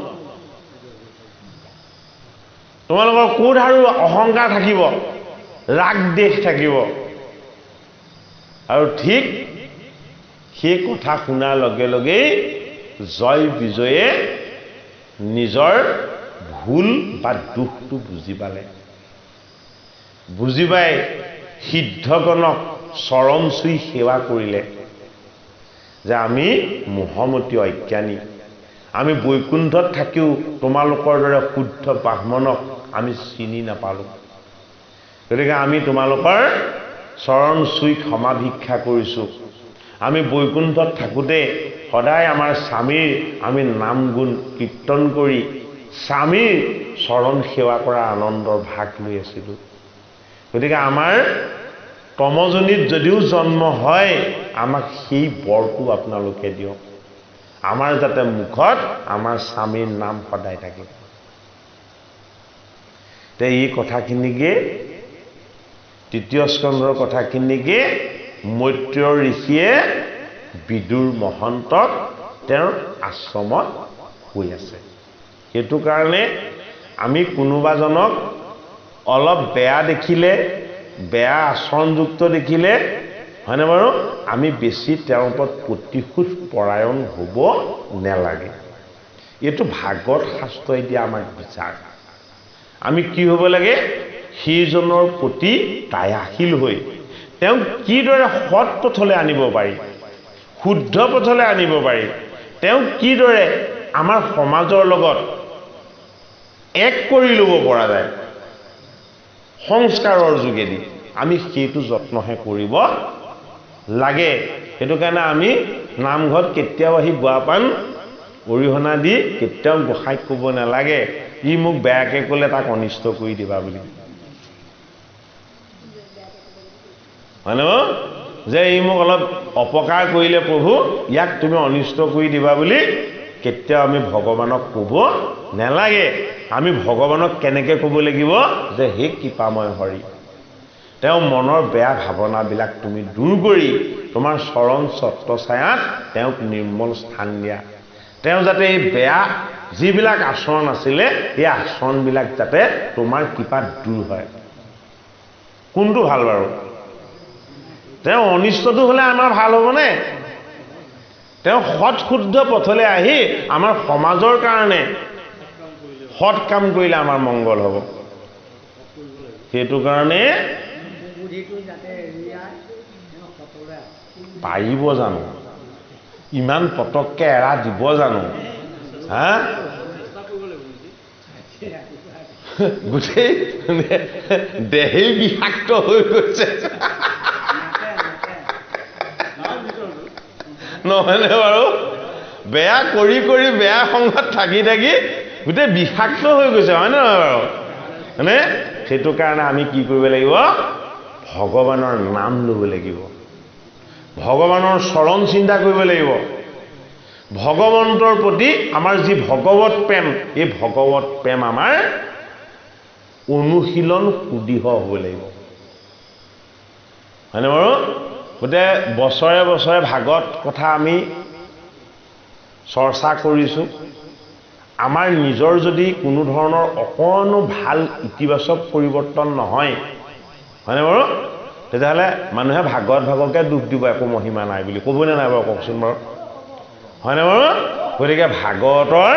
তোমালোকৰ ক্ৰোধ আৰু অহংকাৰ থাকিব, ৰাগ দেশ থাকিব। আৰু ঠিক সেই কথা শুনাৰ লগে লগেই জয় বিজয়ে নিজৰ ভুল বা দুখটো বুজি পালে। বুজি পাই সিদ্ধগণক চৰণ চুই সেৱা কৰিলে যে আমি মোহমতী অজ্ঞানী, আমি বৈকুণ্ঠত থাকিও তোমালোকৰ দৰে শুদ্ধ ব্ৰাহ্মণক আমি চিনি নাপালোঁ। গতিকে আমি তোমালোকৰ চৰণ চুই ক্ষমা ভিক্ষা কৰিছোঁ। আমি বৈকুণ্ঠত থাকোঁতে সদায় আমাৰ স্বামীৰ আমি নাম গুণ কীৰ্তন কৰি স্বামীৰ চৰণ সেৱা কৰা আনন্দৰ ভাগ লৈ আছিলোঁ। গতিকে আমাৰ তমজনীত যদিও জন্ম হয়, আমাক সেই বৰটো আপোনালোকে দিয়ক, আমাৰ যাতে মুখত আমাৰ স্বামীৰ নাম সদায় থাকে। তে এই কথাখিনিকে তৃতীয় স্কন্ধৰ কথাখিনিকে মৈত্য ঋষিয়ে বিদুৰ মহন্তক তেওঁৰ আশ্ৰমত কৈ আছে। সেইটো কাৰণে আমি কোনোবাজনক অলপ বেয়া দেখিলে, বেয়া আচৰণযুক্ত দেখিলে, হয়নে বাৰু, আমি বেছি তেওঁৰ ওপৰত প্ৰতিশোধ পৰায়ণ হ'ব নালাগে। এইটো ভাগৱত শাস্ত্ৰই দিয়া আমাক বিচাৰ। আমি কি হ'ব লাগে, সেইজনৰ প্ৰতি দয়াশীল হৈ তেওঁক কিদৰে সৎ পথলৈ আনিব পাৰি, শুদ্ধ পথলৈ আনিব পাৰি, তেওঁক কিদৰে আমাৰ সমাজৰ লগত এক কৰি ল'ব পৰা যায় সংস্কাৰৰ যোগেদি, আমি সেইটো যত্নহে কৰিব লাগে। সেইটো কাৰণে আমি নামঘৰত কেতিয়াও আহি গুৱাপান অৰিহণা দি কেতিয়াও গোসাঁইক ক'ব নালাগে ই মোক বেয়াকৈ ক'লে তাক অনিষ্ট কৰি দিবা বুলি, হয় ন, যে ই মোক অলপ অপকাৰ কৰিলে প্ৰভু ইয়াক তুমি অনিষ্ট কৰি দিবা বুলি কেতিয়াও আমি ভগৱানক ক'ব নালাগে। আমি ভগৱানক কেনেকৈ ক'ব লাগিব, যে হে কৃপাময় হৰি, তেওঁ মনৰ বেয়া ভাৱনাবিলাক তুমি দূৰ কৰি তোমাৰ চৰণ ছত্ৰছায়াত তেওঁক নিৰ্মল স্থান দিয়া। তেওঁ যাতে এই বেয়া যিবিলাক আচৰণ আছিলে এই আচৰণবিলাক যাতে তোমাৰ কৃপাত দূৰ হয়। কোনটো ভাল বাৰু? তেওঁ অনিষ্টটো হ'লে আমাৰ ভাল হ'বনে? তেওঁ সৎ শুদ্ধ পথলৈ আহি আমাৰ সমাজৰ কাৰণে সৎ কাম কৰিলে আমাৰ মংগল হ'ব। সেইটো কাৰণে পাৰিব জানো, ইমান পটককৈ এৰা দিব জানো? হা, গোটেই দেহেই বিষাক্ত হৈ গৈছে, নহয়নে বাৰু? বেয়া কৰি কৰি বেয়া সংগত থাকি থাকি গোটেই বিষাক্ত হৈ গৈছে, হয় নহয় বাৰু? মানে সেইটো কাৰণে আমি কি কৰিব লাগিব, ভগৱানৰ নাম ল'ব লাগিব, ভগৱানৰ চৰণ চিন্তা কৰিব লাগিব। ভগৱন্তৰ প্ৰতি আমাৰ যি ভগৱত প্ৰেম, এই ভগৱত প্ৰেম আমাৰ অনুশীলন সুদৃঢ় হ'ব লাগিব, হয়নে বাৰু? গতিকে বছৰে বছৰে ভাগৱত কথা আমি চৰ্চা কৰিছোঁ। আমাৰ নিজৰ যদি কোনো ধৰণৰ অকণো ভাল ইতিবাচক পৰিৱৰ্তন নহয়, হয়নে বাৰু, তেতিয়াহ'লে মানুহে ভাগৱতকে দুখ দিব, একো মহিমা নাই বুলি ক'বনে নাই বাৰু, কওকচোন বাৰু, হয়নে বাৰু? গতিকে ভাগৱতৰ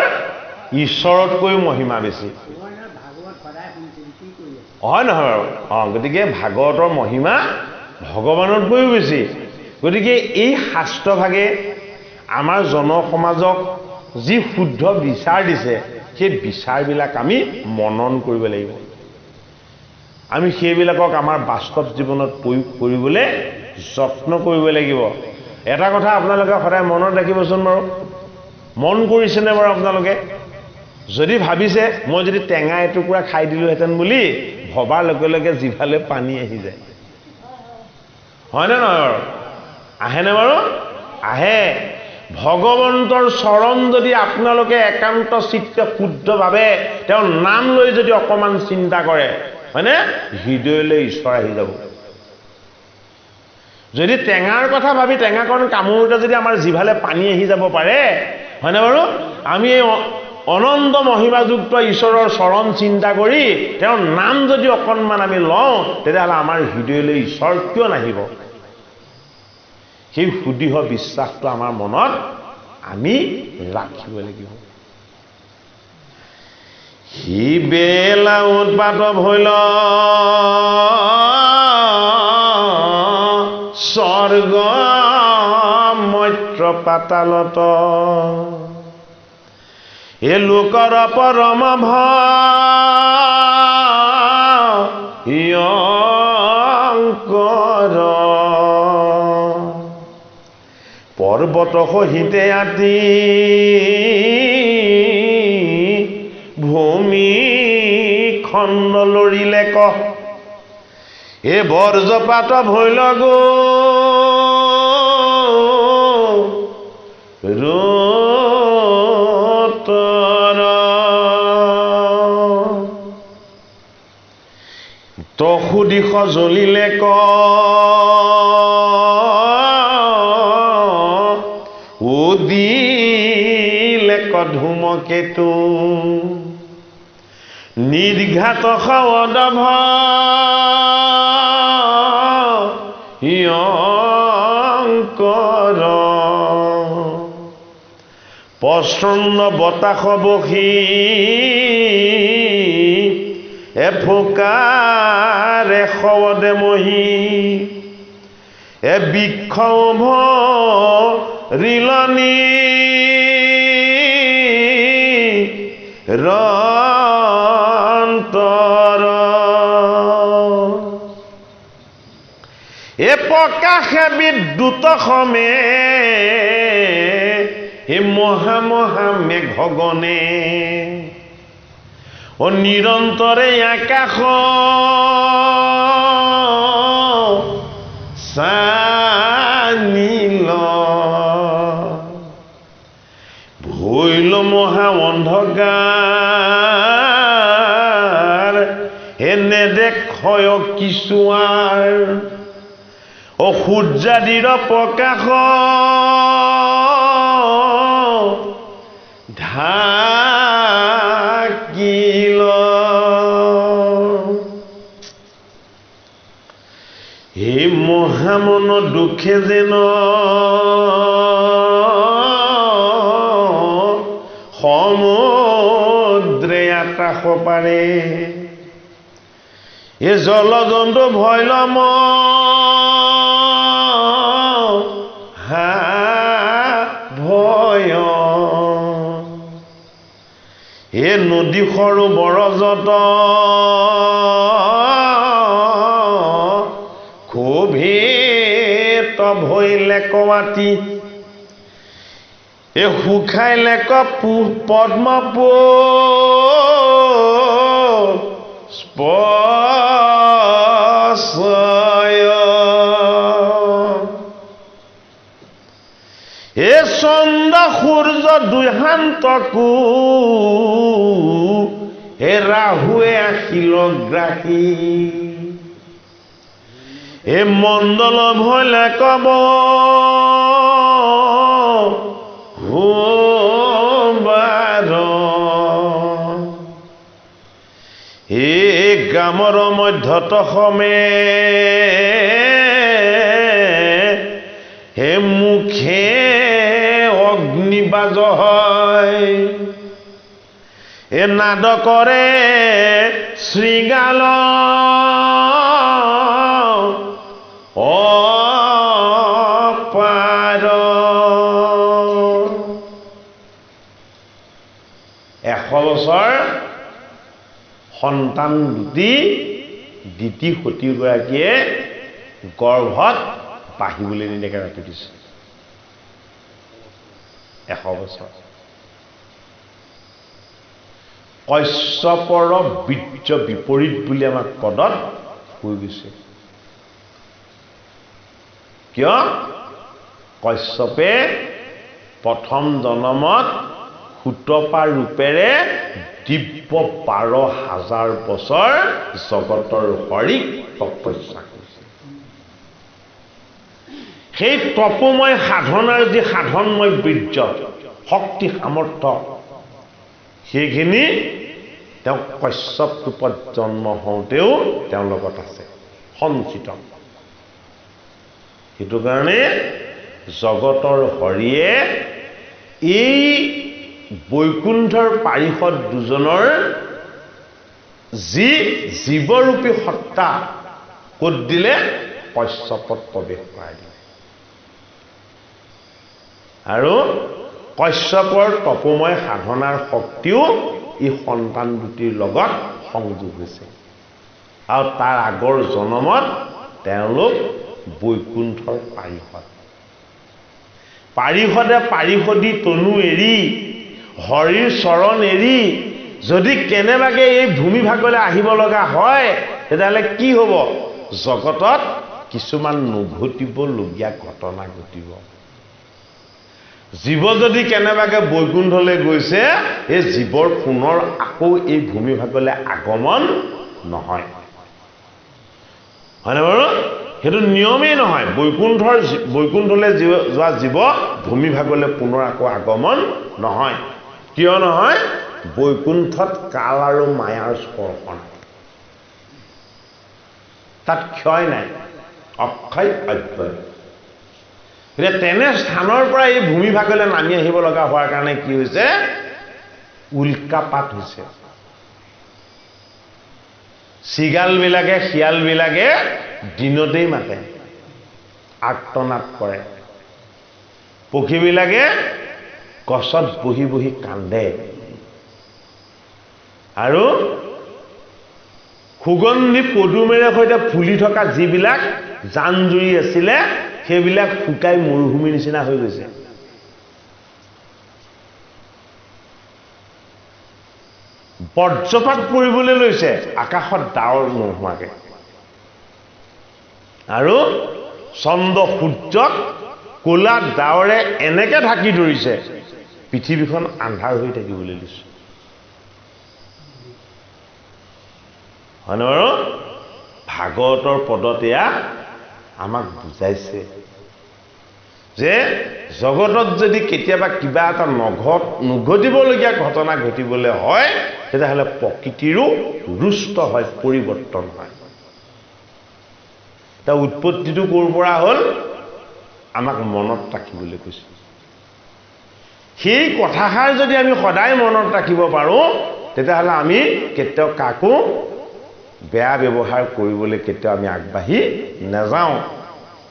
ঈশ্বৰতকৈও মহিমা বেছি, হয় নহয় বাৰু? গতিকে ভাগৱতৰ মহিমা ভগৱানতকৈও বেছি। গতিকে এই শাস্ত্ৰভাগে আমাৰ জনসমাজক যি শুদ্ধ বিচাৰ দিছে, সেই বিচাৰবিলাক আমি মনন কৰিব লাগিব। আমি সেইবিলাকক আমাৰ বাস্তৱ জীৱনত প্ৰয়োগ কৰিবলৈ যত্ন কৰিব লাগিব। এটা কথা আপোনালোকে সদায় মনত ৰাখিবচোন বাৰু, মন কৰিছেনে বাৰু আপোনালোকে? যদি ভাবিছে মই যদি টেঙা এটুকুৰা খাই দিলোহেঁতেন বুলি ভবাৰ লগে লগে জিভালৈ পানী আহি যায়, হয়নে নহয় বাৰু? আহেনে বাৰু? আহে। ভগৱন্তৰ চৰণ যদি আপোনালোকে একান্ত চিত্তে শুদ্ধভাৱে তেওঁৰ নাম লৈ যদি অকণমান চিন্তা কৰে, হয়নে, হৃদয়লৈ ঈশ্বৰ আহি যাব। যদি টেঙাৰ কথা ভাবি টেঙাকণ কামোৰোতে যদি আমাৰ জিভালে পানী আহি যাব পাৰে, হয়নে বাৰু? আমি এই অনন্ত মহিমাযুক্ত ঈশ্বৰৰ চৰণ চিন্তা কৰি তেওঁৰ নাম যদি অকণমান আমি লওঁ, তেতিয়াহ'লে আমাৰ হৃদয়লৈ ঈশ্বৰ কিয় নাহিব? সেই সুদৃঢ় বিশ্বাসটো আমাৰ মনত আমি ৰাখিব লাগিব। সি বেলা উৎপাত ভৈল স্বৰ্গ মৈত্ৰ পাতালত, এ লোকৰ পৰম ভয়ংকৰ, পৰ্বত সহিতে আতি ভূমি খণ্ড লৰিলে কহ, এ বৰ্জপাত ভৈল গো ৰোতৰ, সুদিশ জ্বলিলে ক উদিলে ক ধূমকেতু নিৰ্ঘাত সৱদভ ইয়ংকৰ প্ৰচণ্ড বতাহ বসি এফুকাৰে সৱদে মহি বিক্ষোভ ৰিলনি ৰন্তৰ এ প্ৰকাশে বিদ্যুত সমে হে মহা মহা মেঘগণে ও নিৰন্তৰে আকাশ চানিল ভৈল মহা অন্ধকাৰ এনে দেখয় কিছুৱাৰ ও সূৰ্যাদিৰ প্ৰকাশ ঢাকিল এই মহামন দুখে যেন সমুদ্ৰে আকাশ পাৰে এ জলজন্তু ভৈলম ভয় এ নদী সৰু বৰজত ক্ষোভিত ভৈলে কৱাতি এ শুকাইলে পদ্ম স্পৰ্শয় এ চন্দ্ৰ সূৰ্য দুহান্তকো হে ৰাহুৱে আহিল গ্ৰাহী এ মণ্ডল ভৈলে কব বাৰ এই গ্ৰামৰ মধ্যত সমে হে মুখে অগ্নিবাজ হয় এ নাদ কৰে শৃগাল অপাৰ 100 বছৰ সন্তান দুটি দ্বিতীয় সতীগৰাকীয়ে গৰ্ভত বাঢ়িবলৈ নিদিয়াকৈ ৰাখি দিছে 100 বছৰ কশ্যপৰ বীৰ্য বিপৰীত বুলি আমাক পদত কৈ গৈছে কিয় কশ্যপে প্ৰথম জন্মত সুতপা ৰূপেৰে দিব্য 12,000 বছৰ জগতৰ হৰিক তপস্যা কৰিছে সেই তপময় সাধনাৰ যি সাধনময় বীৰ্য শক্তি সামৰ্থ্য সেইখিনি তেওঁ কশ্যপ ৰূপত জন্ম হওঁতেও তেওঁৰ লগত আছে সঞ্চিত সেইটো কাৰণে জগতৰ হৰিয়ে এই বৈকুণ্ঠৰ পাৰিষদ দুজনৰ যি জীৱৰূপী সত্তা ক'ত দিলে কশ্যপত প্ৰৱেশ কৰাই দিলে আৰু কশ্যপৰ তপময় সাধনাৰ শক্তিও এই সন্তান দুটিৰ লগত সংযোগ হৈছে আৰু তাৰ আগৰ জন্মত তেওঁলোক বৈকুণ্ঠৰ পাৰিষদে পাৰিষদী তনু এৰি হৰিৰ চৰণ এৰি যদি কেনেবাকে এই ভূমিভাগলৈ আহিব লগা হয় তেতিয়াহ'লে কি হ'ব জগতত কিছুমান নঘটিবলগীয়া ঘটনা ঘটিব জীৱ যদি কেনেবাকে বৈকুণ্ঠলৈ গৈছে এই জীৱৰ পুনৰ আকৌ এই ভূমিভাগলৈ আগমন নহয় হয়নে বাৰু সেইটো নিয়মেই নহয় বৈকুণ্ঠলৈ যোৱা জীৱ ভূমিভাগলৈ পুনৰ আকৌ আগমন নহয় কিয় নহয় বৈকুণ্ঠত কাল আৰু মায়াৰ স্পৰ্শ নাই তাত ক্ষয় নাই অক্ষয় অব্যয় এতিয়া তেনে স্থানৰ পৰা এই ভূমিভাগলৈ নামি আহিব লগা হোৱাৰ কাৰণে কি হৈছে উল্কাপাত হৈছে চিগালবিলাকে শিয়ালবিলাকে দিনতেই মাতে আৰ্তনাদ কৰে পক্ষীবিলাকে গছত বহি বহি কান্দে আৰু সুগন্ধি পদুমেৰে সৈতে ফুলি থকা যিবিলাক জান জুৰি আছিলে সেইবিলাক শুকাই মৰুভূমিৰ নিচিনা হৈ গৈছে বজ্ৰপাত পৰিবলৈ লৈছে আকাশত ডাৱৰ নোহোৱাকে আৰু চন্দ্ৰ সূৰ্যক ক'লা ডাৱৰে এনেকে ঢাকি ধৰিছে পৃথিৱীখন আন্ধাৰ হৈ থাকিবলৈ লৈছে হয়নে বাৰু ভাগৱতৰ পদত এয়া আমাক বুজাইছে যে জগতত যদি কেতিয়াবা কিবা এটা নঘটিবলগীয়া ঘটনা ঘটিবলৈ হয় তেতিয়াহ'লে প্ৰকৃতিৰো ৰুষ্ট হয় পৰিৱৰ্তন হয় তাৰ উৎপত্তিটো ক'ৰ পৰা হ'ল আমাক মনত ৰাখিবলৈ কৈছে সেই কথাষাৰ যদি আমি সদায় মনত ৰাখিব পাৰোঁ তেতিয়াহ'লে আমি কেতিয়াও কাকো বেয়া ব্যৱহাৰ কৰিবলৈ কেতিয়াও আমি আগবাঢ়ি নাযাওঁ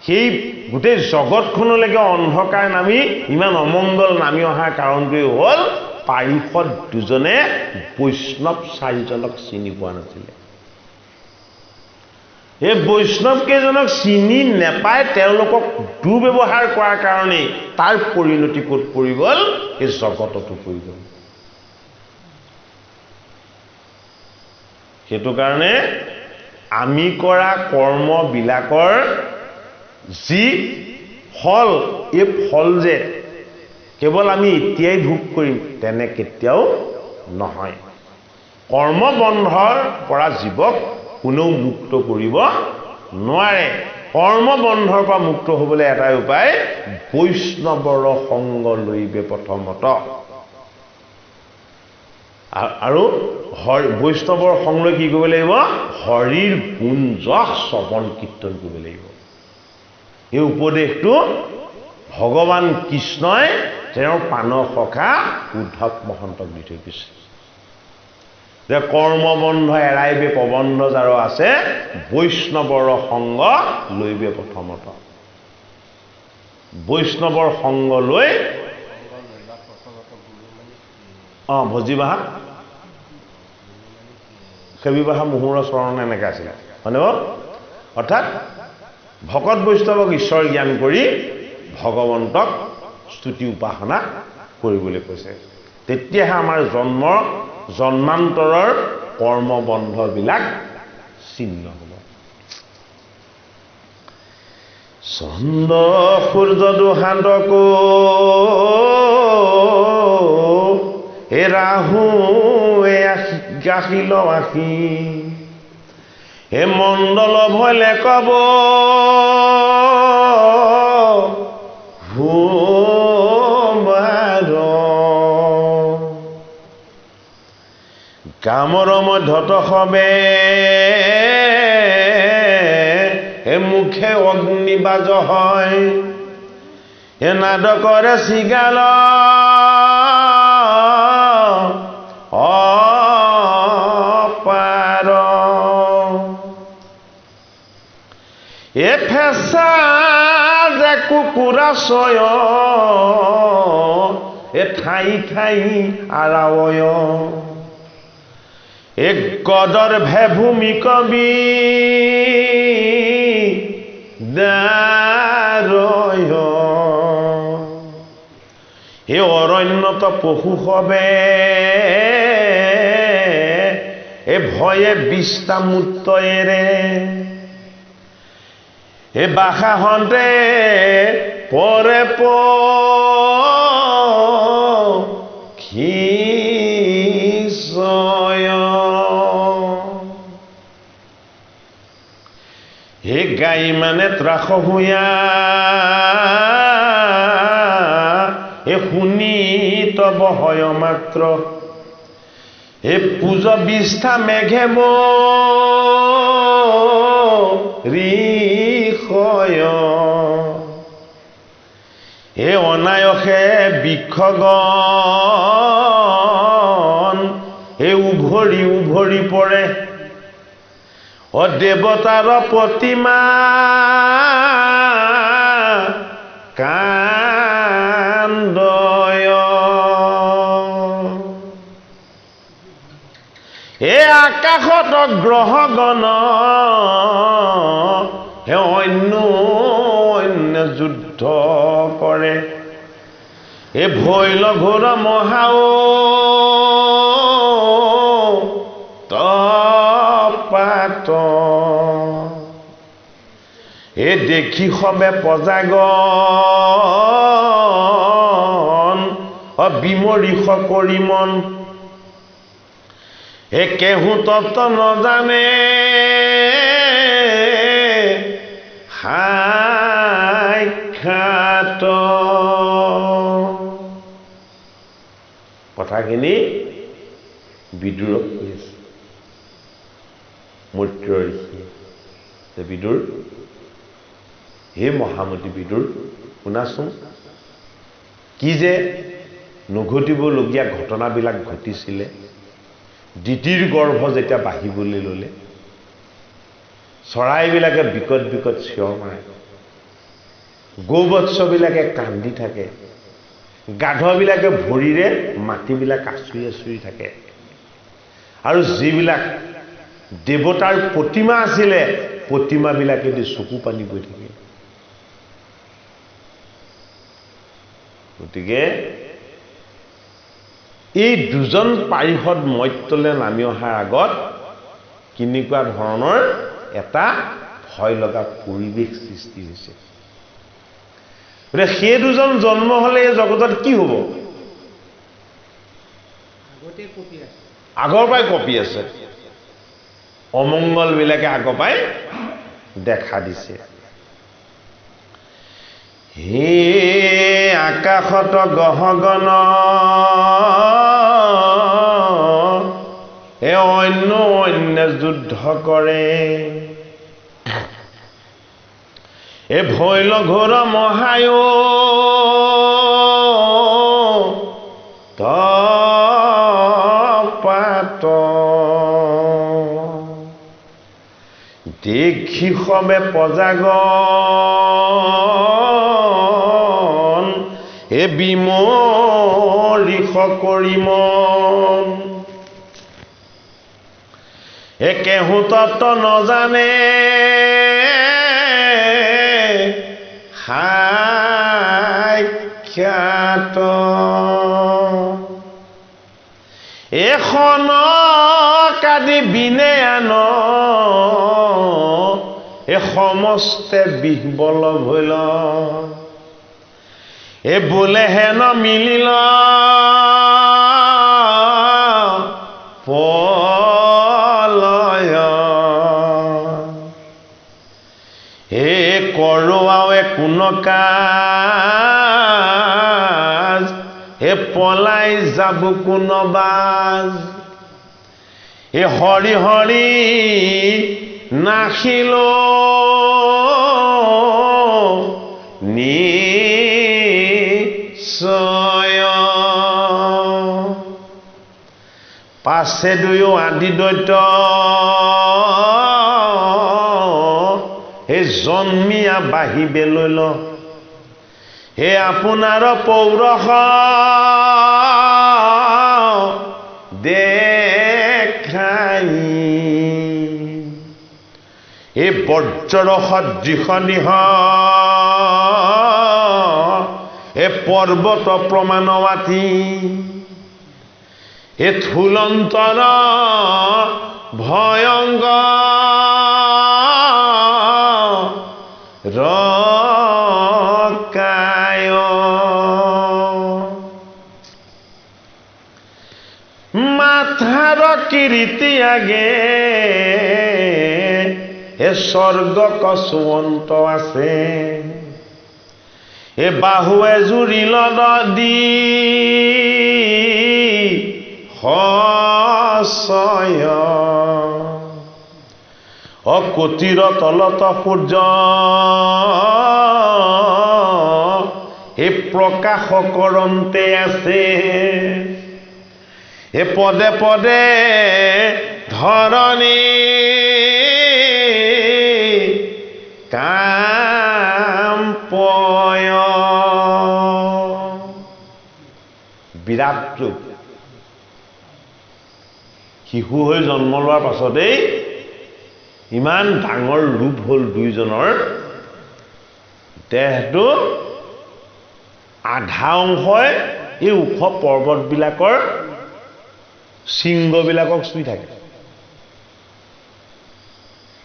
সেই গোটেই জগতখনলৈকে অন্ধকাৰ নামি ইমান অমংগল নামি অহাৰ কাৰণটোৱেই হ'ল পাৰিষদ দুজনে বৈষ্ণৱ চাৰিজনক চিনি পোৱা নাছিলে এই বৈষ্ণৱ কেইজনক চিনি নেপাই তেওঁলোকক দুৰ্ব্যৱহাৰ কৰাৰ কাৰণেই তাৰ পৰিণতি ক'ত পৰি গ'ল এই জগততো পৰি গ'ল সেইটো কাৰণে আমি কৰা কৰ্মবিলাকৰ যি ফল এই ফল যে কেৱল আমি এতিয়াই ভোগ কৰিম তেনে কেতিয়াও নহয় কৰ্মবন্ধৰ পৰা জীৱক কোনেও মুক্ত কৰিব নোৱাৰে কৰ্মবন্ধৰ পৰা মুক্ত হ'বলৈ এটাই উপায় বৈষ্ণৱৰ সংগ লৈবে প্ৰথমত আৰু বৈষ্ণৱৰ সংগ লৈ কি কৰিব লাগিব হৰিৰ গুণ যশ শ্ৰৱণ কীৰ্তন কৰিব লাগিব এই উপদেশটো ভগৱান কৃষ্ণই তেওঁৰ প্ৰাণসখা উদ্ধৱ মহন্তক দি থৈ গৈছে যে কৰ্মবন্ধ এৰাইবে প্ৰবন্ধ যাৰ আছে বৈষ্ণৱৰ সংগ লৈবে প্ৰথমত বৈষ্ণৱৰ সংগ লৈ ভজিবাহা সেবিবাহা মুহুৰৰ চৰণ এনেকৈ আছিলে হয়নে বাৰু অৰ্থাৎ ভকত বৈষ্ণৱক ঈশ্বৰ জ্ঞান কৰি ভগৱন্তক স্তুতি উপাসনা কৰিবলৈ কৈছে তেতিয়াহে আমাৰ জন্মান্তৰৰ কৰ্মবন্ধবিলাক ছিন্ন হ'ব চন্দ্ৰ সূৰ্য দুহান্তকো এ ৰাহু গাখিল আখি হে মণ্ডল ভলে কব কামৰ মধ্যত সবে হে মুখে অগ্নিবাজ হয় হে নাদ কৰে চিগাল অপাৰ এ ফেঁচা যে কুকুৰা চয় এ ঠাই ঠাই আৰাৱয় এক গদৰ ভূমি কবি দাৰয় হে অৰণ্যত পশু হবে এ ভয়ে বিষ্টামূত্তয়েৰে হে বাসাহন্তে পৰে গাই মানে ত্ৰাস হুয়া শুনি তব হয় মাত্ৰ পূজ বিষ্ঠা মেঘে ঋষয় অনায়সে বৃক্ষগণ উভৰি উভৰি পৰে দেৱতাৰ প্ৰতিমা কান্দয় আকাশত গ্ৰহগণ অন্য অন্য যুদ্ধ কৰে ভৈল ঘোৰ মহাও তপাত দেখি সবে প্ৰজাগণ বিমৰিষ কৰি মন কেহু তত্ত্ব নজানে সাক্ষাৎ কথাখিনি বিদুৰক কৈছে মৈত্ৰ ঋষিয়ে যে বিদুৰ হে মহামতি বিদুৰ শুনাচোন কি যে নঘটিবলগীয়া ঘটনাবিলাক ঘটিছিলে দিতিৰ গৰ্ভ যেতিয়া বাঢ়িবলৈ ল'লে চৰাইবিলাকে বিকট বিকট চিঞৰ মাৰে গৌবৎসবিলাকে কান্দি থাকে গাধবিলাকে ভৰিৰে মাটিবিলাক আচুৰি আচুৰি থাকে আৰু যিবিলাক দেৱতাৰ প্ৰতিমা আছিলে প্ৰতিমাবিলাকেদি চকু পানী বৈ থাকে গতিকে এই দুজন পাৰিষদ মৰ্ত্যলৈ নামি অহাৰ আগত কেনেকুৱা ধৰণৰ এটা ভয় লগা পৰিৱেশ সৃষ্টি হৈছে সেই দুজন জন্ম হলে এই জগতত কি হ'ব আগৰ পৰাই কপি আছে অমংগলবিলাকে আগৰ পৰাই দেখা দিছে হে আকাশত গ্ৰহগণ অন্য অন্য যুদ্ধ কৰে ভৈল ঘোৰ মহায় তপাত দেখি সবে প্ৰজাগণ বিমৰিষ কৰি মন কেহু তত্ত্ব নজানে সাক্ষাৎ এখন কাদি বিনে আন সমস্তে বিহ্বল ভৈল বোলে হেন মিলিল পলয় কৰোৱাৱে কোন কাজ পলাই যাব কোন বাজ হৰি হৰি নাখিল নিশ্চয় পাছে দুয়ো আদি দৈত্য জন্মিয়া বাঢ়িবে লৈল আপোনাৰ পৌৰষ দেখাই বজ্ৰৰ সদৃশ নিহ পৰ্বত প্ৰমাণৱাতী থুলন্তৰ ভয়ংকৰ ৰকায় মাথাৰ কিৰীতি আগে হে স্বৰ্গ কচুৱন্ত আছে এ বাহুৱে জুৰিল নদী সচয় অকোটিৰ তলত সূৰ্য এ প্ৰকাশ কৰন্তে আছে এ পদে পদে ধৰণী কাম্পয় বিৰাট ৰূপ শিশু হৈ জন্ম লোৱাৰ পাছতেই ইমান ডাঙৰ ৰূপ হ'ল দুইজনৰ দেহটো আধা অংশই এই ওখ পৰ্বতবিলাকৰ শৃংগবিলাকক চুই থাকে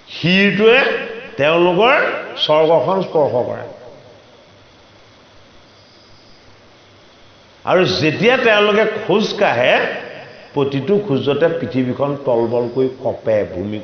শিৰটোৱে তেওঁলোকৰ স্বৰ্গখন স্পৰ্শ কৰে আৰু যেতিয়া তেওঁলোকে খোজ কাঢ়ে প্ৰতিটো খোজতে পৃথিৱীখন তলবল কৰি কঁপে ভূমি